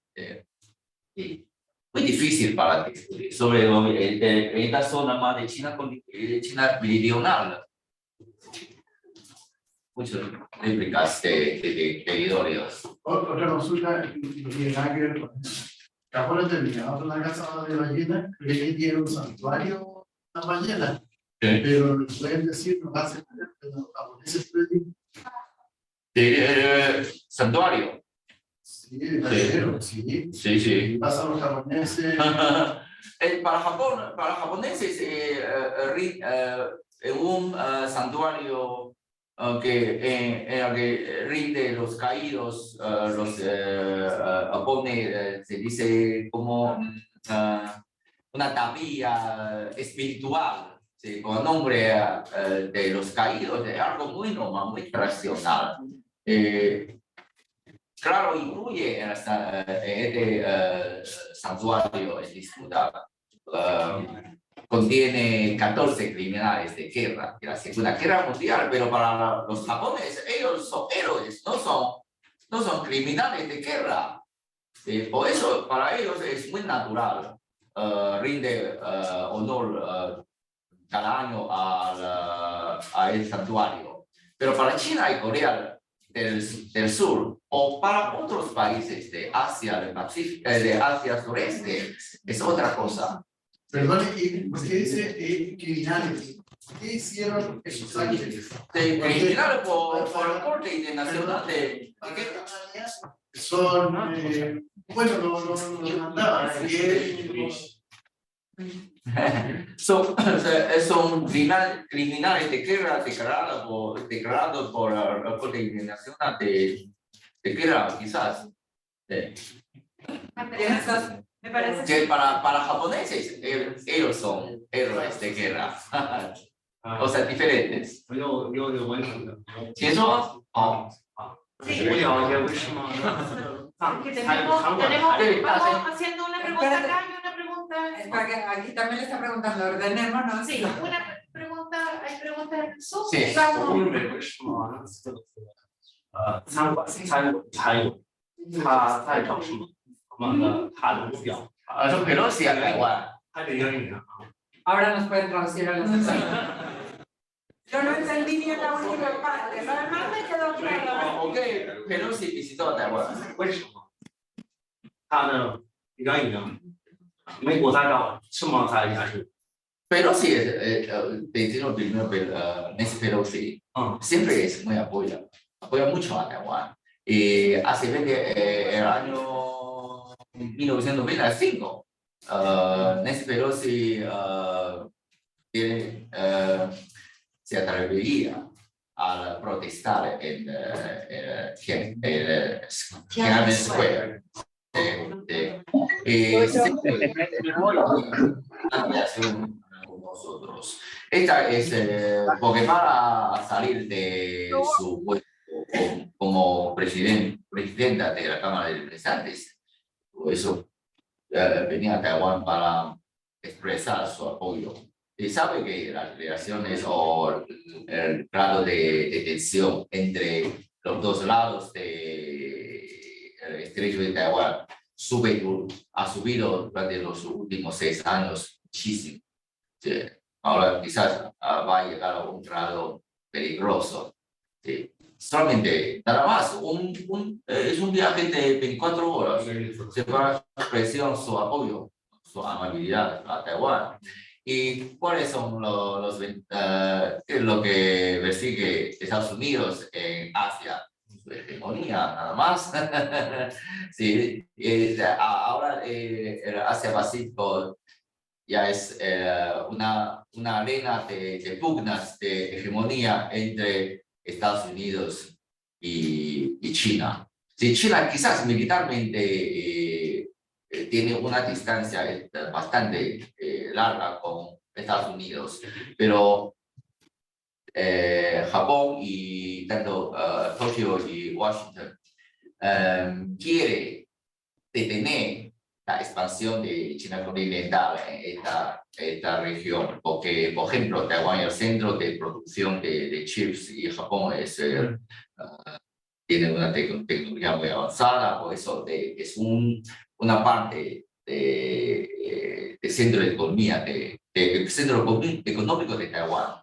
Y muy difícil para discutir sobre esta zona más de China meridional. Muchas réplicas de territorios. Otra consulta que tiene nada que ver con Japón terminado con la casa de ballena, que ahí tiene un santuario de ballena, pero pueden decir, no hace los japoneses Santuario. Sí, ballena, sí. Sí. Pasan los japoneses. Para japoneses, un santuario que rinde los caídos, pone, se dice como una tapia espiritual, ¿sí? Con el nombre de los caídos, de algo muy normal, muy tradicional. Claro, incluye este santuario en disputa. Contiene 14 criminales de guerra de la Segunda Guerra Mundial, pero para los japoneses, ellos son héroes, no son criminales de guerra. Por eso, para ellos es muy natural, rinde honor cada año a el santuario. Pero para China y Corea del Sur, o para otros países de Asia, de Asia Sureste, es otra cosa. Perdón, ¿por qué dice criminales? ¿Qué hicieron esos ángeles? Criminales por la Corte Internacional de son, bueno, no mandaban. Son criminales de guerra declarados por la Corte Internacional de guerra, quizás. Me parece Que para japoneses, ellos son héroes de guerra. O sea, diferentes. ¿Quién son? Vamos haciendo una pregunta acá y una pregunta. Es para que aquí también le está preguntando, ordenémonos. Sí, una pregunta, hay preguntas en Zoom. Sí. Vamos. 他在找什么？他的目标， Son Pelosi a Taiwán. 他的英语啊。 Ahora nos pueden traducir a los Yo no entendí ni una última parte, lo demás me quedó claro. ¿Por qué Pelosi visitó a Taiwán? 为什么？他的原因呢？美国大道什么才还是？ Pelosi vecino primero, Nancy Pelosi, siempre es muy apoya mucho a Taiwán. Y hace el año 1995, Nancy Pelosi se atrevería a protestar en Tiananmen Square. Con nosotros. Esta es porque para salir de su puesto como presidenta de la Cámara de Representantes, por eso venía a Taiwán para expresar su apoyo. Y sabe que las relaciones o el grado de tensión entre los dos lados del estrecho de Taiwán ha subido durante los últimos 6 años muchísimo. ahora quizás va a llegar a un grado peligroso. ¿Sí? Solamente, nada más, es un viaje de 24 horas. Se va a expresar su apoyo, su amabilidad a Taiwán. ¿Y cuáles son lo que persigue Estados Unidos en Asia? Su hegemonía, nada más. Sí, ahora el Asia-Pacífico ya es una arena de pugnas, de hegemonía entre Estados Unidos y China. Sí, China quizás militarmente tiene una distancia bastante larga con Estados Unidos, pero Japón y tanto Tokio y Washington quiere detener la expansión de China continental en esta región, porque, por ejemplo, Taiwán es el centro de producción de chips y Japón tiene una tecnología muy avanzada, por eso es una parte de centro de economía, del centro económico de Taiwán.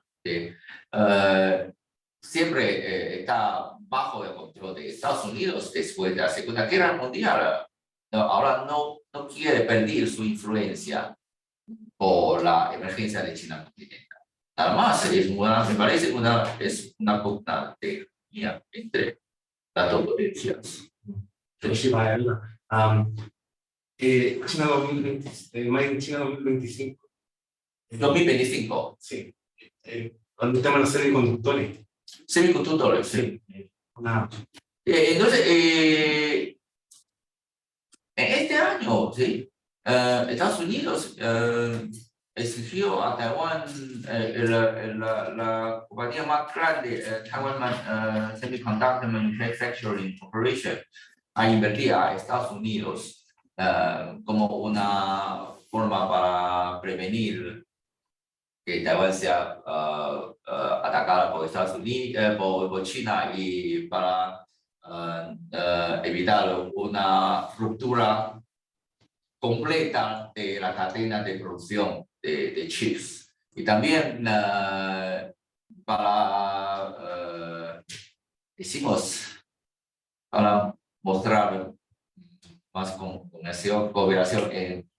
Siempre está bajo el control de Estados Unidos después de la Segunda Guerra Mundial. Ahora no quiere perder su influencia por la emergencia de China continental. Nada más, me parece es una pugna de economía entre las dos potencias. 是白人的，China 2020, China 2025. 2025. Sí. Cuando el tema de los semiconductores. Semiconductores, sí. Entonces, en este año, ¿sí? Estados Unidos exigió a Taiwán, la compañía más grande, Taiwan Semiconductor Manufacturing Corporation, a invertir a Estados Unidos como una forma para prevenir que Taiwán sea atacada por Estados Unidos, por China, y para evitar una ruptura completa de la cadena de producción de chips. Y también para mostrar más cooperación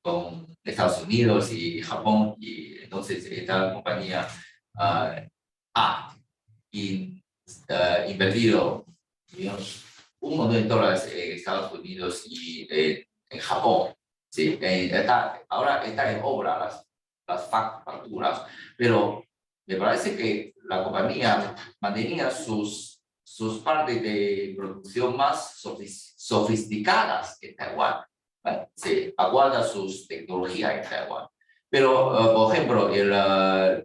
con Estados Unidos y Japón, y entonces esta compañía ha invertido un montón de dólares en Estados Unidos y en Japón. Sí, ahora está en obra las facturas, pero me parece que la compañía mantenía sus partes de producción más sofisticadas en Taiwán. Se aguarda sus tecnologías en Taiwán. Pero, por ejemplo,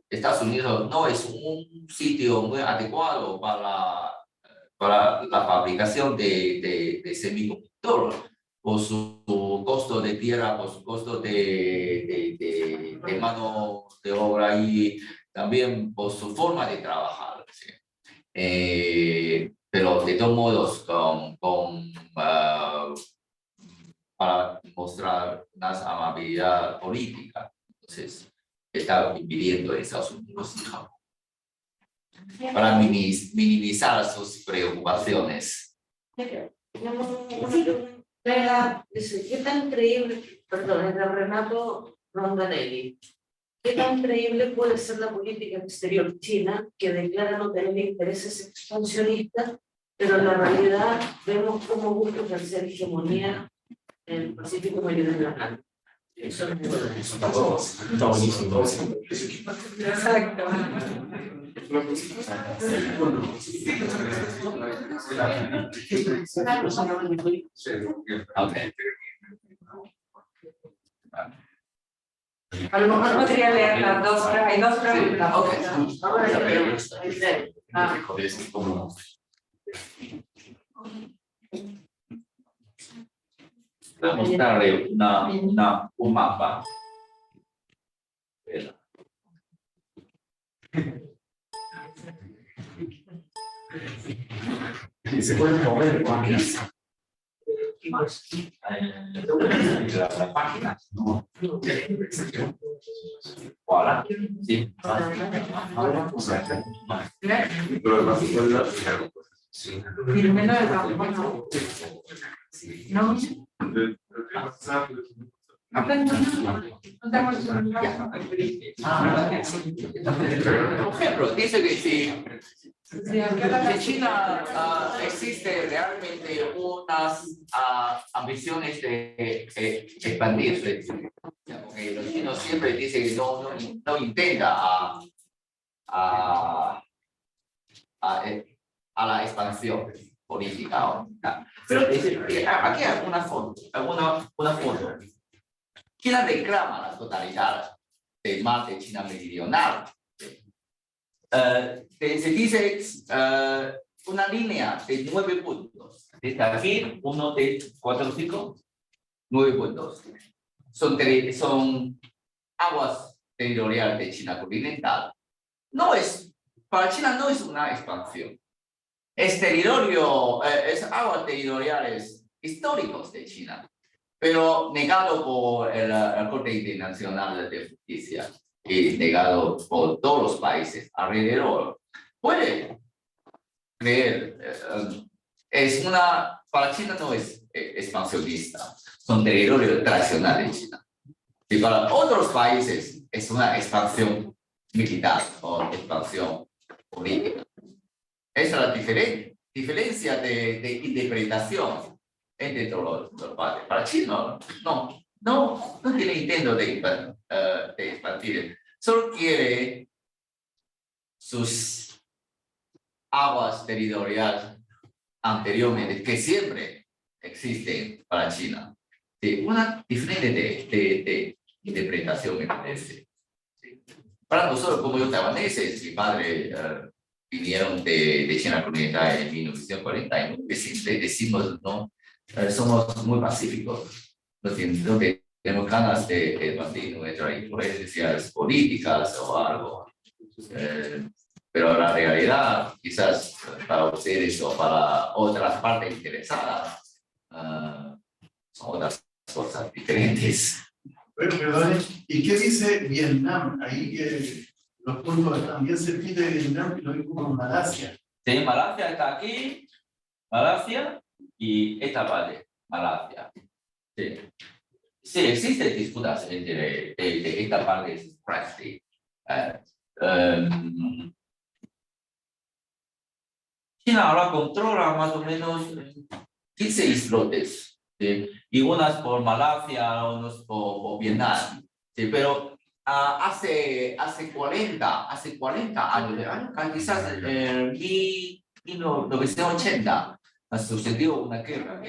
Estados Unidos no es un sitio muy adecuado para la fabricación de semiconductores, por su costo de tierra, por su costo de mano de obra y también por su forma de trabajar. ¿Sí? Pero de todos modos, para mostrar una amabilidad política, entonces está viviendo en Estados Unidos y Japón, para minimizar sus preocupaciones. ¿Qué tan creíble, perdón, es de Renato Rondanelli, qué tan creíble puede ser la política exterior china que declara no tener intereses expansionistas, pero en la realidad vemos cómo busca ejercer hegemonía en el Pacífico Meridional? Eso es muy bueno. Está buenísimo. Exacto. Okay. A lo mejor podría leer las dos, hay dos preguntas. Voy a mostrarle un mapa. Y se pueden mover aquí. La página, ¿no? Voilà. Sí. Filomeno de Campo, no. Por ejemplo, dice que si China existe realmente unas ambiciones de expandirse, porque los chinos siempre dicen que no intenta a la expansión política. Pero aquí hay una foto. China reclama la totalidad del mar de China Meridional. Se dice una línea de 9 puntos. Desde aquí, 1, 2, 4, 5, 9 puntos. Son aguas territoriales de China continental. Para China no es una expansión. Es aguas territoriales históricos de China, pero negado por la Corte Internacional de Justicia y negado por todos los países alrededor. Puede creer, para China no es expansionista, son territorios tradicionales de China. Y para otros países es una expansión militar o expansión política. Esa es la diferencia de interpretación entre todos los países. Para China no tiene intento de expandir, solo quiere sus aguas territoriales anteriormente, que siempre existen para China. Sí, una diferente de interpretación, me parece. Sí. Para nosotros, como los taiwaneses, mi padre vinieron de China continental en 1949, siempre decimos, ¿no? Somos muy pacíficos, no tenemos ganas de expandir nuestras influencias políticas o algo. Pero la realidad, quizás para ustedes o para otras partes interesadas, son otras cosas diferentes. Pero, perdón, ¿y qué dice Vietnam? Ahí los puntos están bien cerquita de Vietnam y lo mismo con Malasia. Sí, Malasia está aquí, Malasia y esta parte, Malasia. Sí, sí existen disputas entre de esta parte de China ahora controla más o menos 15 islotes, ¿sí? Y unas por Malasia, unos por Vietnam, ¿sí? Pero hace 40 años, quizás en 1980, sucedió una guerra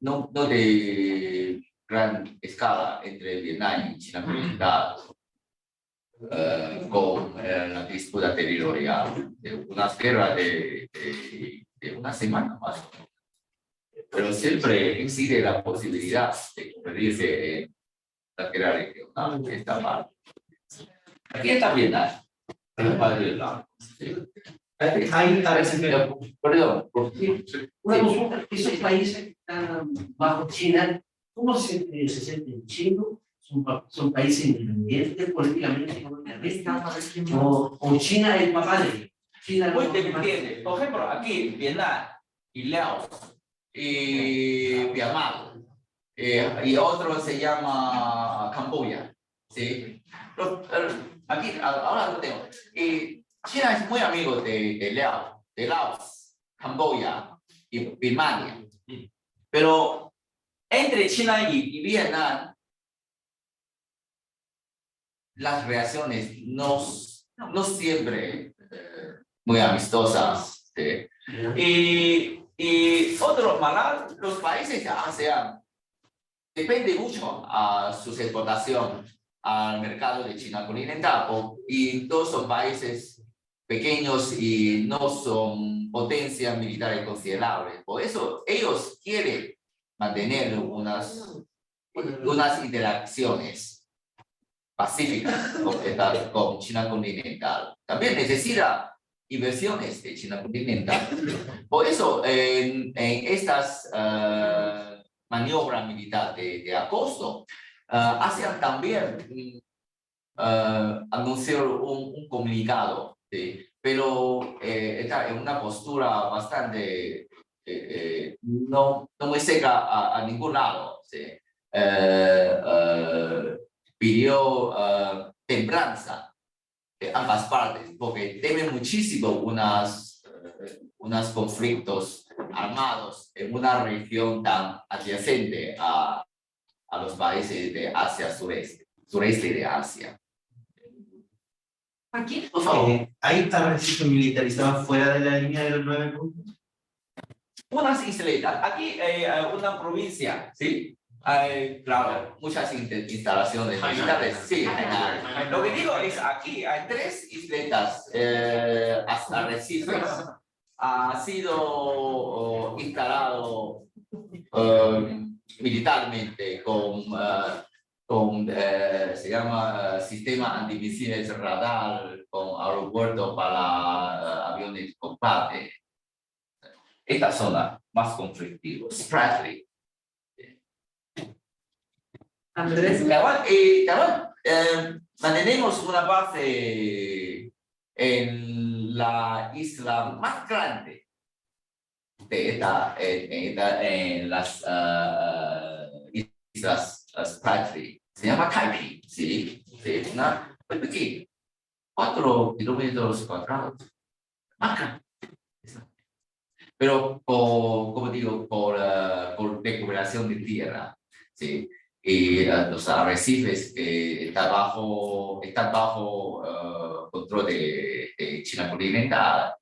no de gran escala entre Vietnam y China continental. Con la disputa territorial, unas guerras de una semana más o menos. Pero siempre existe la posibilidad de convertirse en la guerra regional de esta parte. Aquí está Vietnam, el padre del lado. Perdón. Una consulta, esos países que están bajo China, ¿cómo se sienten chinos? ¿Son países independientes políticamente o China es el papá de ellos? China Muy dependiente. Por ejemplo, aquí Vietnam y Laos y Myanmar y otro se llama Camboya. ¿Sí? Aquí ahora lo tengo. China es muy amigo de Laos, Camboya y Birmania. Pero entre China y Vietnam, las relaciones no siempre muy amistosas. ¿Sí? Y otros malas, los países de ASEAN dependen mucho a sus exportaciones al mercado de China continental y todos son países pequeños y no son potencias militares considerables. Por eso ellos quieren mantener unas interacciones pacíficas con China continental. También necesita inversiones de China continental. Por eso en estas maniobras militares de acoso, ASEAN también anunció un comunicado, ¿sí? Pero está en una postura bastante no muy cerca a ningún lado, ¿sí? Pidió templanza de ambas partes, porque temen muchísimo unos conflictos armados en una región tan adyacente a los países de Asia sureste de Asia. Aquí. Por favor. ¿Hay arrecifes militarizados fuera de la línea de los 9 puntos? Unas isletas. Aquí una provincia, ¿sí? Hay, claro, muchas instalaciones militares. Sí, lo que digo es aquí hay 3 isletas arrecifes. Ha sido instalado militarmente con se llama sistema antimisiles radar con aeropuerto para aviones de combate. Esta zona más conflictiva, Spratly. Andrés. Mantenemos una base en la isla más grande de en las islas Spratly. Se llama Taipei, sí, una muy pequeña, 4 kilómetros cuadrados. Pero como digo, por recuperación de tierra, ¿sí? Y los arrecifes están bajo control de China continental,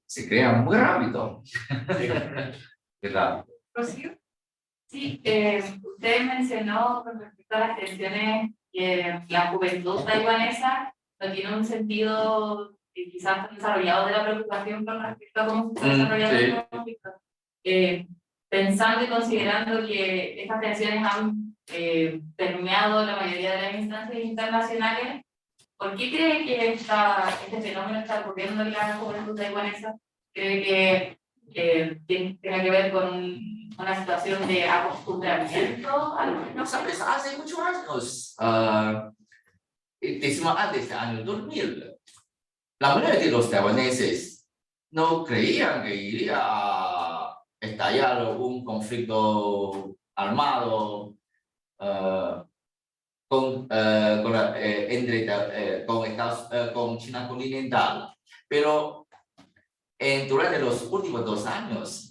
se crean muy rápido. Rocío. Sí, usted mencionó con respecto a las tensiones que la juventud taiwanesa no tiene un sentido quizás desarrollado de la preocupación con respecto a cómo se está desarrollando el conflicto. Pensando y considerando que estas tensiones han permeado la mayoría de las instancias internacionales, ¿por qué cree que este fenómeno está ocurriendo en la juventud taiwanesa? ¿Cree que tenga que ver con una situación de acostumbramiento? No sabes, hace muchos años, decimos antes del año 2000, la mayoría de los taiwaneses no creían que iría a estallar un conflicto armado con China continental. Pero durante los últimos 2 años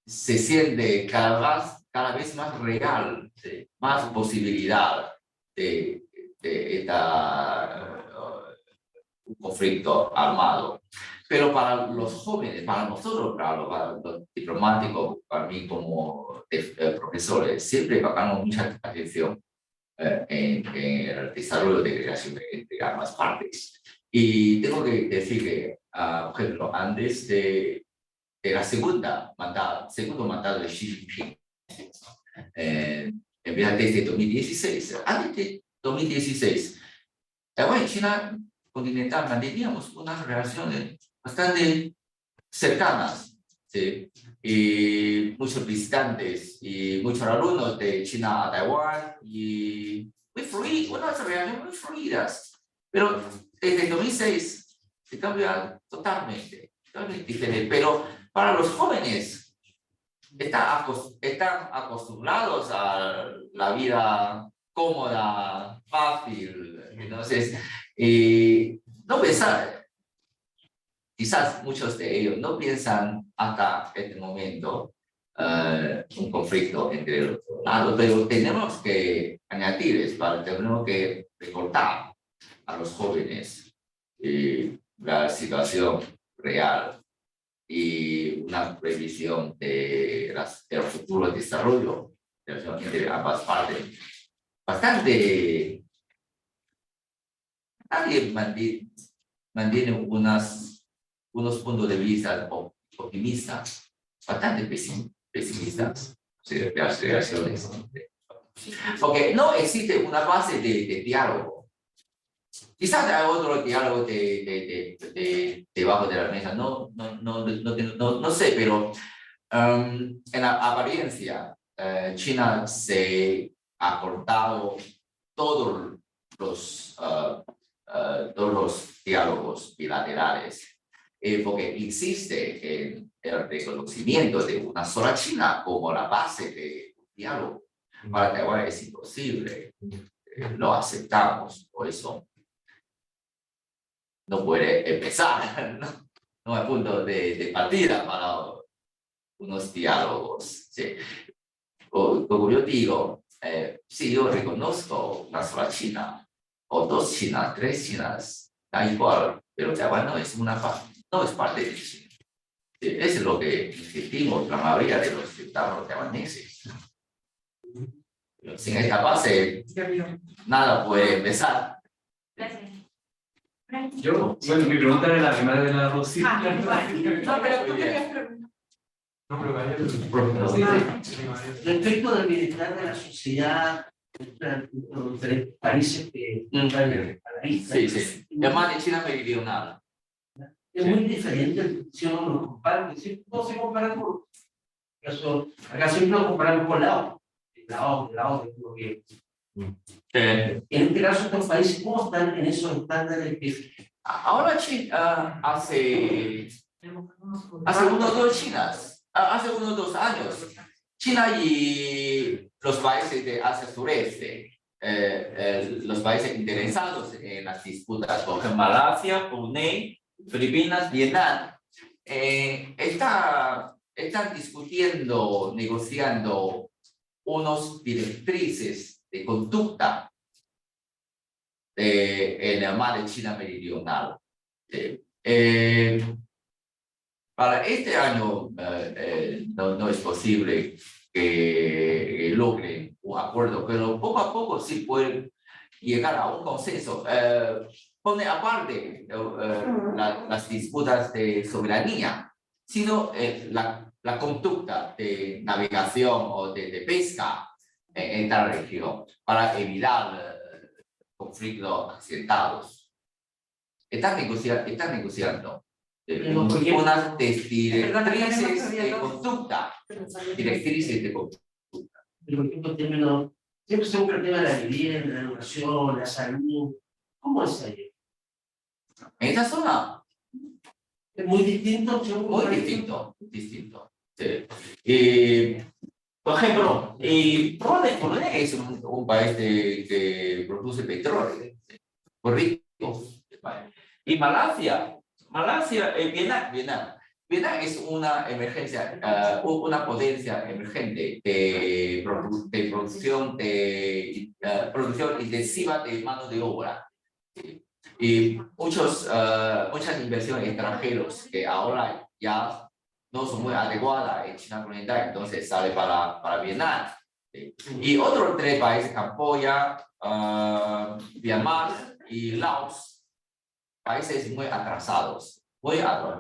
se siente cada vez más real, ¿sí? Más posibilidad de un conflicto armado. Pero para los jóvenes, para nosotros, claro, para los diplomáticos, para mí como profesores, siempre pagamos mucha atención en el desarrollo de relaciones entre ambas partes. Y tengo que decir que, por ejemplo, antes de la segundo mandato de Xi Jinping, desde 2016, antes de 2016, Taiwán y China continental manteníamos unas relaciones bastante cercanas, ¿sí? Y muchos visitantes y muchos alumnos de China a Taiwán y unas relaciones muy fluidas. Pero desde 2006 se cambia totalmente diferente. Pero para los jóvenes están acostumbrados a la vida cómoda, fácil. Entonces, no pensar, quizás muchos de ellos no piensan hasta este momento un conflicto entre los dos lados, pero tenemos que añadir, tenemos que recordar a los jóvenes la situación real y una previsión del futuro desarrollo entre ambas partes. Bastante, nadie mantiene unos puntos de vista optimistas, bastante pesimistas de las relaciones. Porque no existe una base de diálogo. Quizás hay otro diálogo debajo de la mesa, no sé, pero en la apariencia, China se ha cortado todos los diálogos bilaterales, porque insiste en el reconocimiento de una sola China como la base del diálogo. Para Taiwán es imposible, lo aceptamos, por eso no puede empezar, no hay punto de partida para unos diálogos. ¿Sí? Como yo digo, si yo reconozco una sola China, o dos Chinas, tres Chinas, da igual, pero Taiwán no es no es parte de China. Sí, eso es lo que insistimos la mayoría de los ciudadanos taiwaneses. Sin esta base, nada puede empezar. Gracias. Yo, bueno, mi pregunta era la primera de la Rosita. No, pero tú querías preguntar. No, pero vaya. Respecto del bienestar de la sociedad, los diferentes países que están en la lista, Sí. Además de China meridional. es muy diferente si uno lo compara. Si no se compara con. Acá siempre lo comparamos con Laos. Laos, digo que. En este caso, estos países, ¿cómo están en esos estándares que Ahora China hace unos 2 años, China y los países de Asia Sureste, los países interesados en las disputas, por ejemplo, Malasia, Brunei, Filipinas, Vietnam, están discutiendo, negociando unos directrices de conducta en el mar de China Meridional. Para este año no es posible que logren un acuerdo, pero poco a poco sí pueden llegar a un consenso. Pone aparte las disputas de soberanía, sino la conducta de navegación o de pesca en esta región para evitar conflictos accidentados. Están negociando unas directrices de conducta. Pero por ejemplo, en términos, siempre se busca el tema de la vivienda, la educación, la salud. ¿Cómo es ahí? En esa zona, Es muy distinto. muy distinto. Sí. Por ejemplo, Brunei es un país que produce petróleo, muy rico. Y Malasia, Vietnam es una emergencia, una potencia emergente de producción intensiva de mano de obra. Y muchas inversiones extranjeras que ahora ya no son muy adecuadas en China continental, entonces sale para Vietnam. Y otros 3 países, Camboya, Myanmar y Laos, países muy atrasados,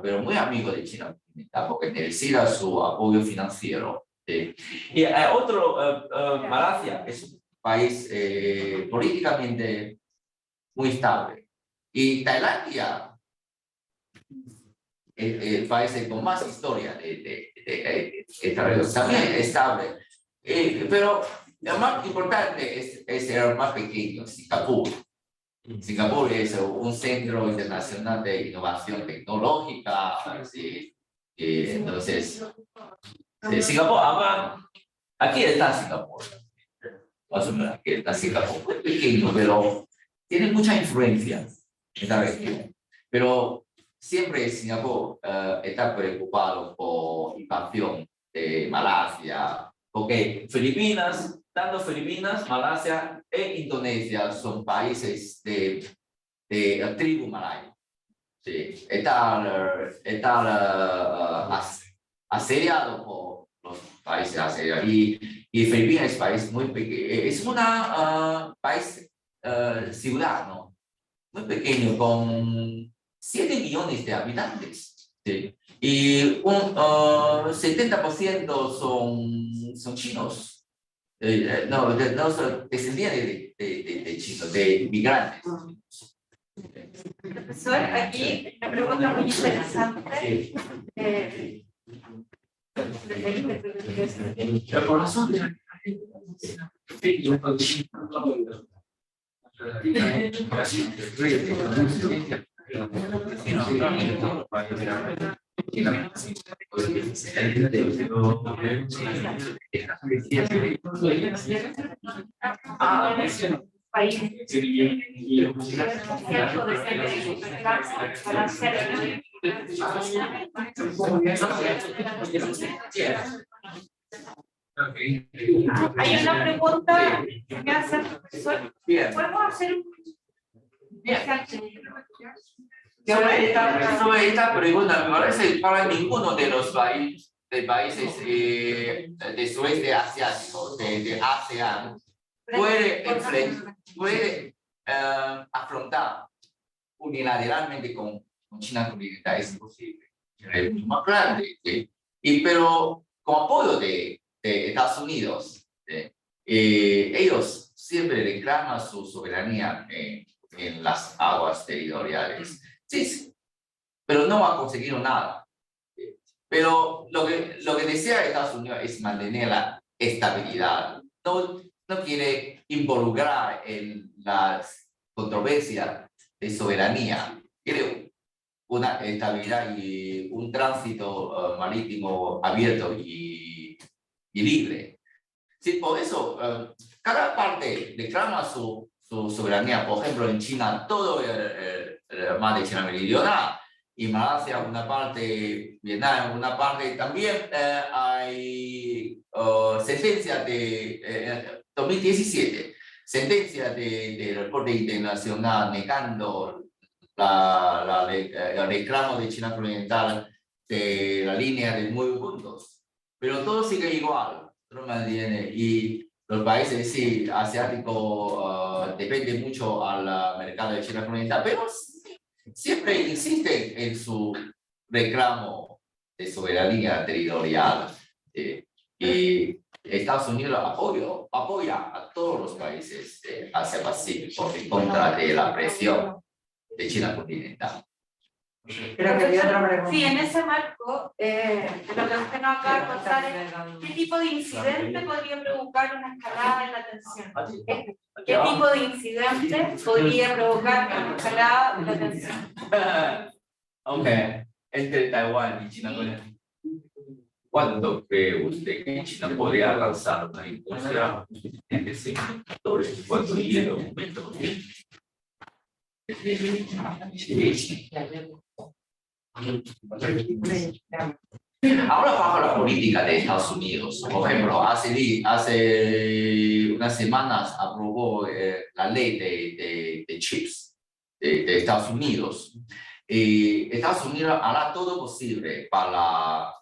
pero muy amigos de China continental porque necesitan su apoyo financiero. Y Malasia es un país políticamente muy estable. Y Tailandia, el país con más historia también estable. Pero lo más importante es el más pequeño, Singapur. Singapur es un centro internacional de innovación tecnológica. Entonces, Singapur, aquí está Singapur. Más o menos, aquí está Singapur. Muy pequeño, pero tiene mucha influencia en esta región. Pero siempre Singapur está preocupado por la invasión de Malasia, porque tanto Filipinas, Malasia e Indonesia son países de tribu malaya. Sí, está asediado por los países asediados. Y Filipinas es un país muy pequeño, es una país ciudad, ¿no? Muy pequeño, con 7 millones de habitantes. ¿Sí? Y un 70% son chinos. No son descendientes de chinos, de inmigrantes. Profesor, aquí una pregunta muy interesante. El corazón de Hay una pregunta que hace el profesor. Bien. ¿Podemos hacer un... Sobre esta pregunta, me parece para ninguno de los países del sudeste asiático, de ASEAN, puede afrontar unilateralmente con China continental, es imposible. Es mucho más grande, ¿sí? Pero con apoyo de Estados Unidos, ellos siempre reclaman su soberanía en las aguas territoriales. Sí, pero no ha conseguido nada. Pero lo que desea Estados Unidos es mantener la estabilidad. No quiere involucrar en las controversias de soberanía. Quiere una estabilidad y un tránsito marítimo abierto y libre. Sí, por eso, cada parte reclama su soberanía. Por ejemplo, en China, todo el mar de China Meridional, y Malasia una parte, Vietnam una parte. También hay sentencia de 2017, sentencia del Corte Internacional negando el reclamo de China continental de la línea de 9 puntos. Pero todo sigue igual, no mantiene. Y los países sí, asiáticos dependen mucho al mercado de China continental, pero siempre insisten en su reclamo de soberanía territorial. Y Estados Unidos apoya a todos los países de Asia Pacífico en contra de la presión de China continental. Creo que había otra pregunta. Sí, en ese marco, lo que usted nos acaba de contar es qué tipo de incidente podría provocar una escalada en la tensión. ¿Qué tipo de incidente podría provocar una escalada de la tensión? Okay, entre Taiwán y China continental. ¿Cuándo cree usted que China podría lanzar una industria en ese sector? ¿Cuándo llegue el momento? Ahora bajo la política de Estados Unidos, por ejemplo, hace unas semanas aprobó la ley de chips de Estados Unidos. Estados Unidos hará todo posible para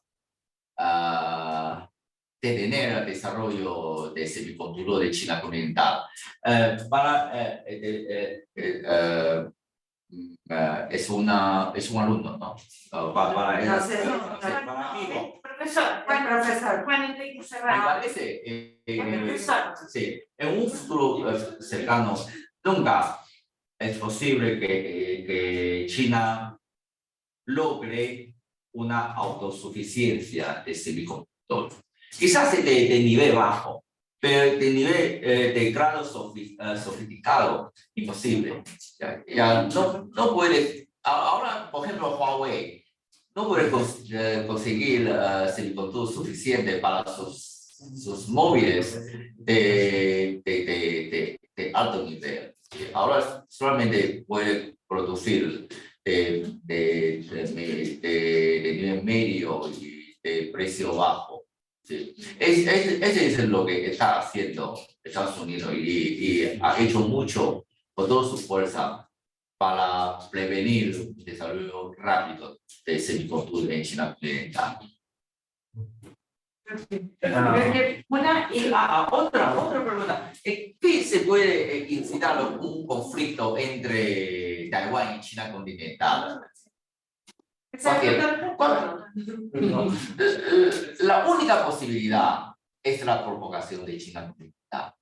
detener el desarrollo de semiconductor de China continental. Es un alumno, ¿no? Para amigo. Profesor, Juan Enrique Me Serrano. parece, sí, en un futuro cercano, nunca es posible que China logre una autosuficiencia de semiconductores. Quizás de nivel bajo, pero de nivel de grado sofisticado, imposible. Ya no puede, ahora, por ejemplo, Huawei no puede conseguir semiconductores suficientes para sus móviles de alto nivel. Ahora solamente puede producir de nivel medio y de precio bajo. Sí. Ese es lo que está haciendo Estados Unidos y ha hecho mucho con toda su fuerza para prevenir el desarrollo rápido de semiconductores en China continental. Otra pregunta. ¿Qué se puede incitar un conflicto entre Taiwán y China continental? La única posibilidad es la provocación de China continental.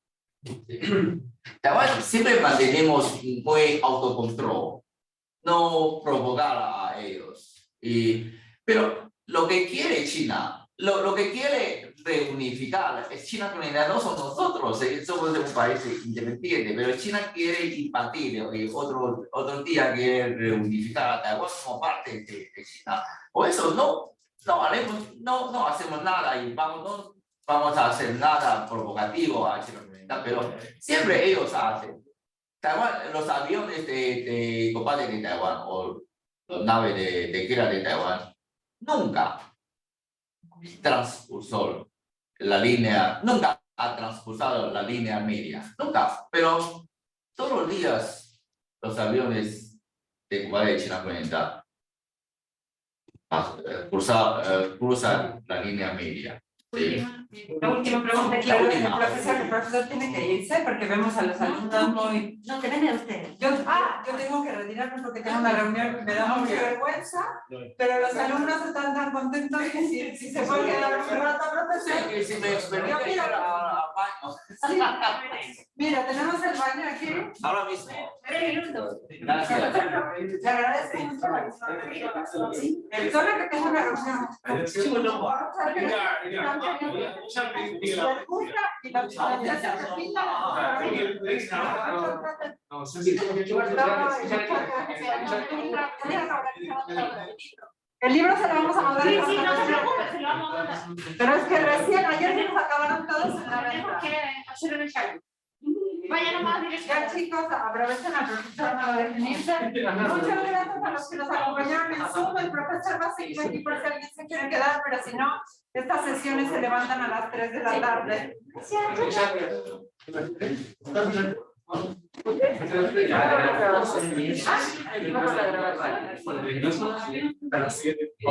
Taiwán siempre mantenemos muy autocontrol, no provocar a ellos. Pero lo que quiere China, lo que quiere reunificar. China continental no somos nosotros, somos de un país independiente, pero China quiere invadir y otro día quiere reunificar a Taiwán como parte de China. Por eso no hacemos nada y no vamos a hacer nada provocativo a China continental, pero siempre ellos hacen. Taiwán, los aviones de combate de Taiwán o las naves de guerra de Taiwán nunca transcursó la línea, nunca ha transcursado la línea media, nunca, pero todos los días los aviones de combate de China continental cruzan la línea media. Sí. La última pregunta, claro, el profesor tiene que irse porque vemos a los alumnos muy... No, que venga usted. Yo tengo que retirarme porque tengo una reunión, me da mucha vergüenza, pero los alumnos están tan contentos que si se puede quedar un rato, profesor. Sí, si me permite ir al baño. Sí. Mira, tenemos el baño aquí. Ahora mismo. 3 minutos. Gracias. Le agradezco mucho la visita. Solo que tengo una reunión. El libro se lo vamos a mandar. Sí, no se preocupe, se lo vamos a mandar. Pero es que recién ayer se nos acabaron todos en la Tenemos venta. que hacer en el chat. Vaya nomás directo. Ya chicos, aprovechen al profesor para definirse. Muchas gracias a los que nos acompañaron en Zoom. El profesor va a seguir aquí por si alguien se quiere quedar, pero si no, estas sesiones se levantan a las 3 de la tarde. Gracias.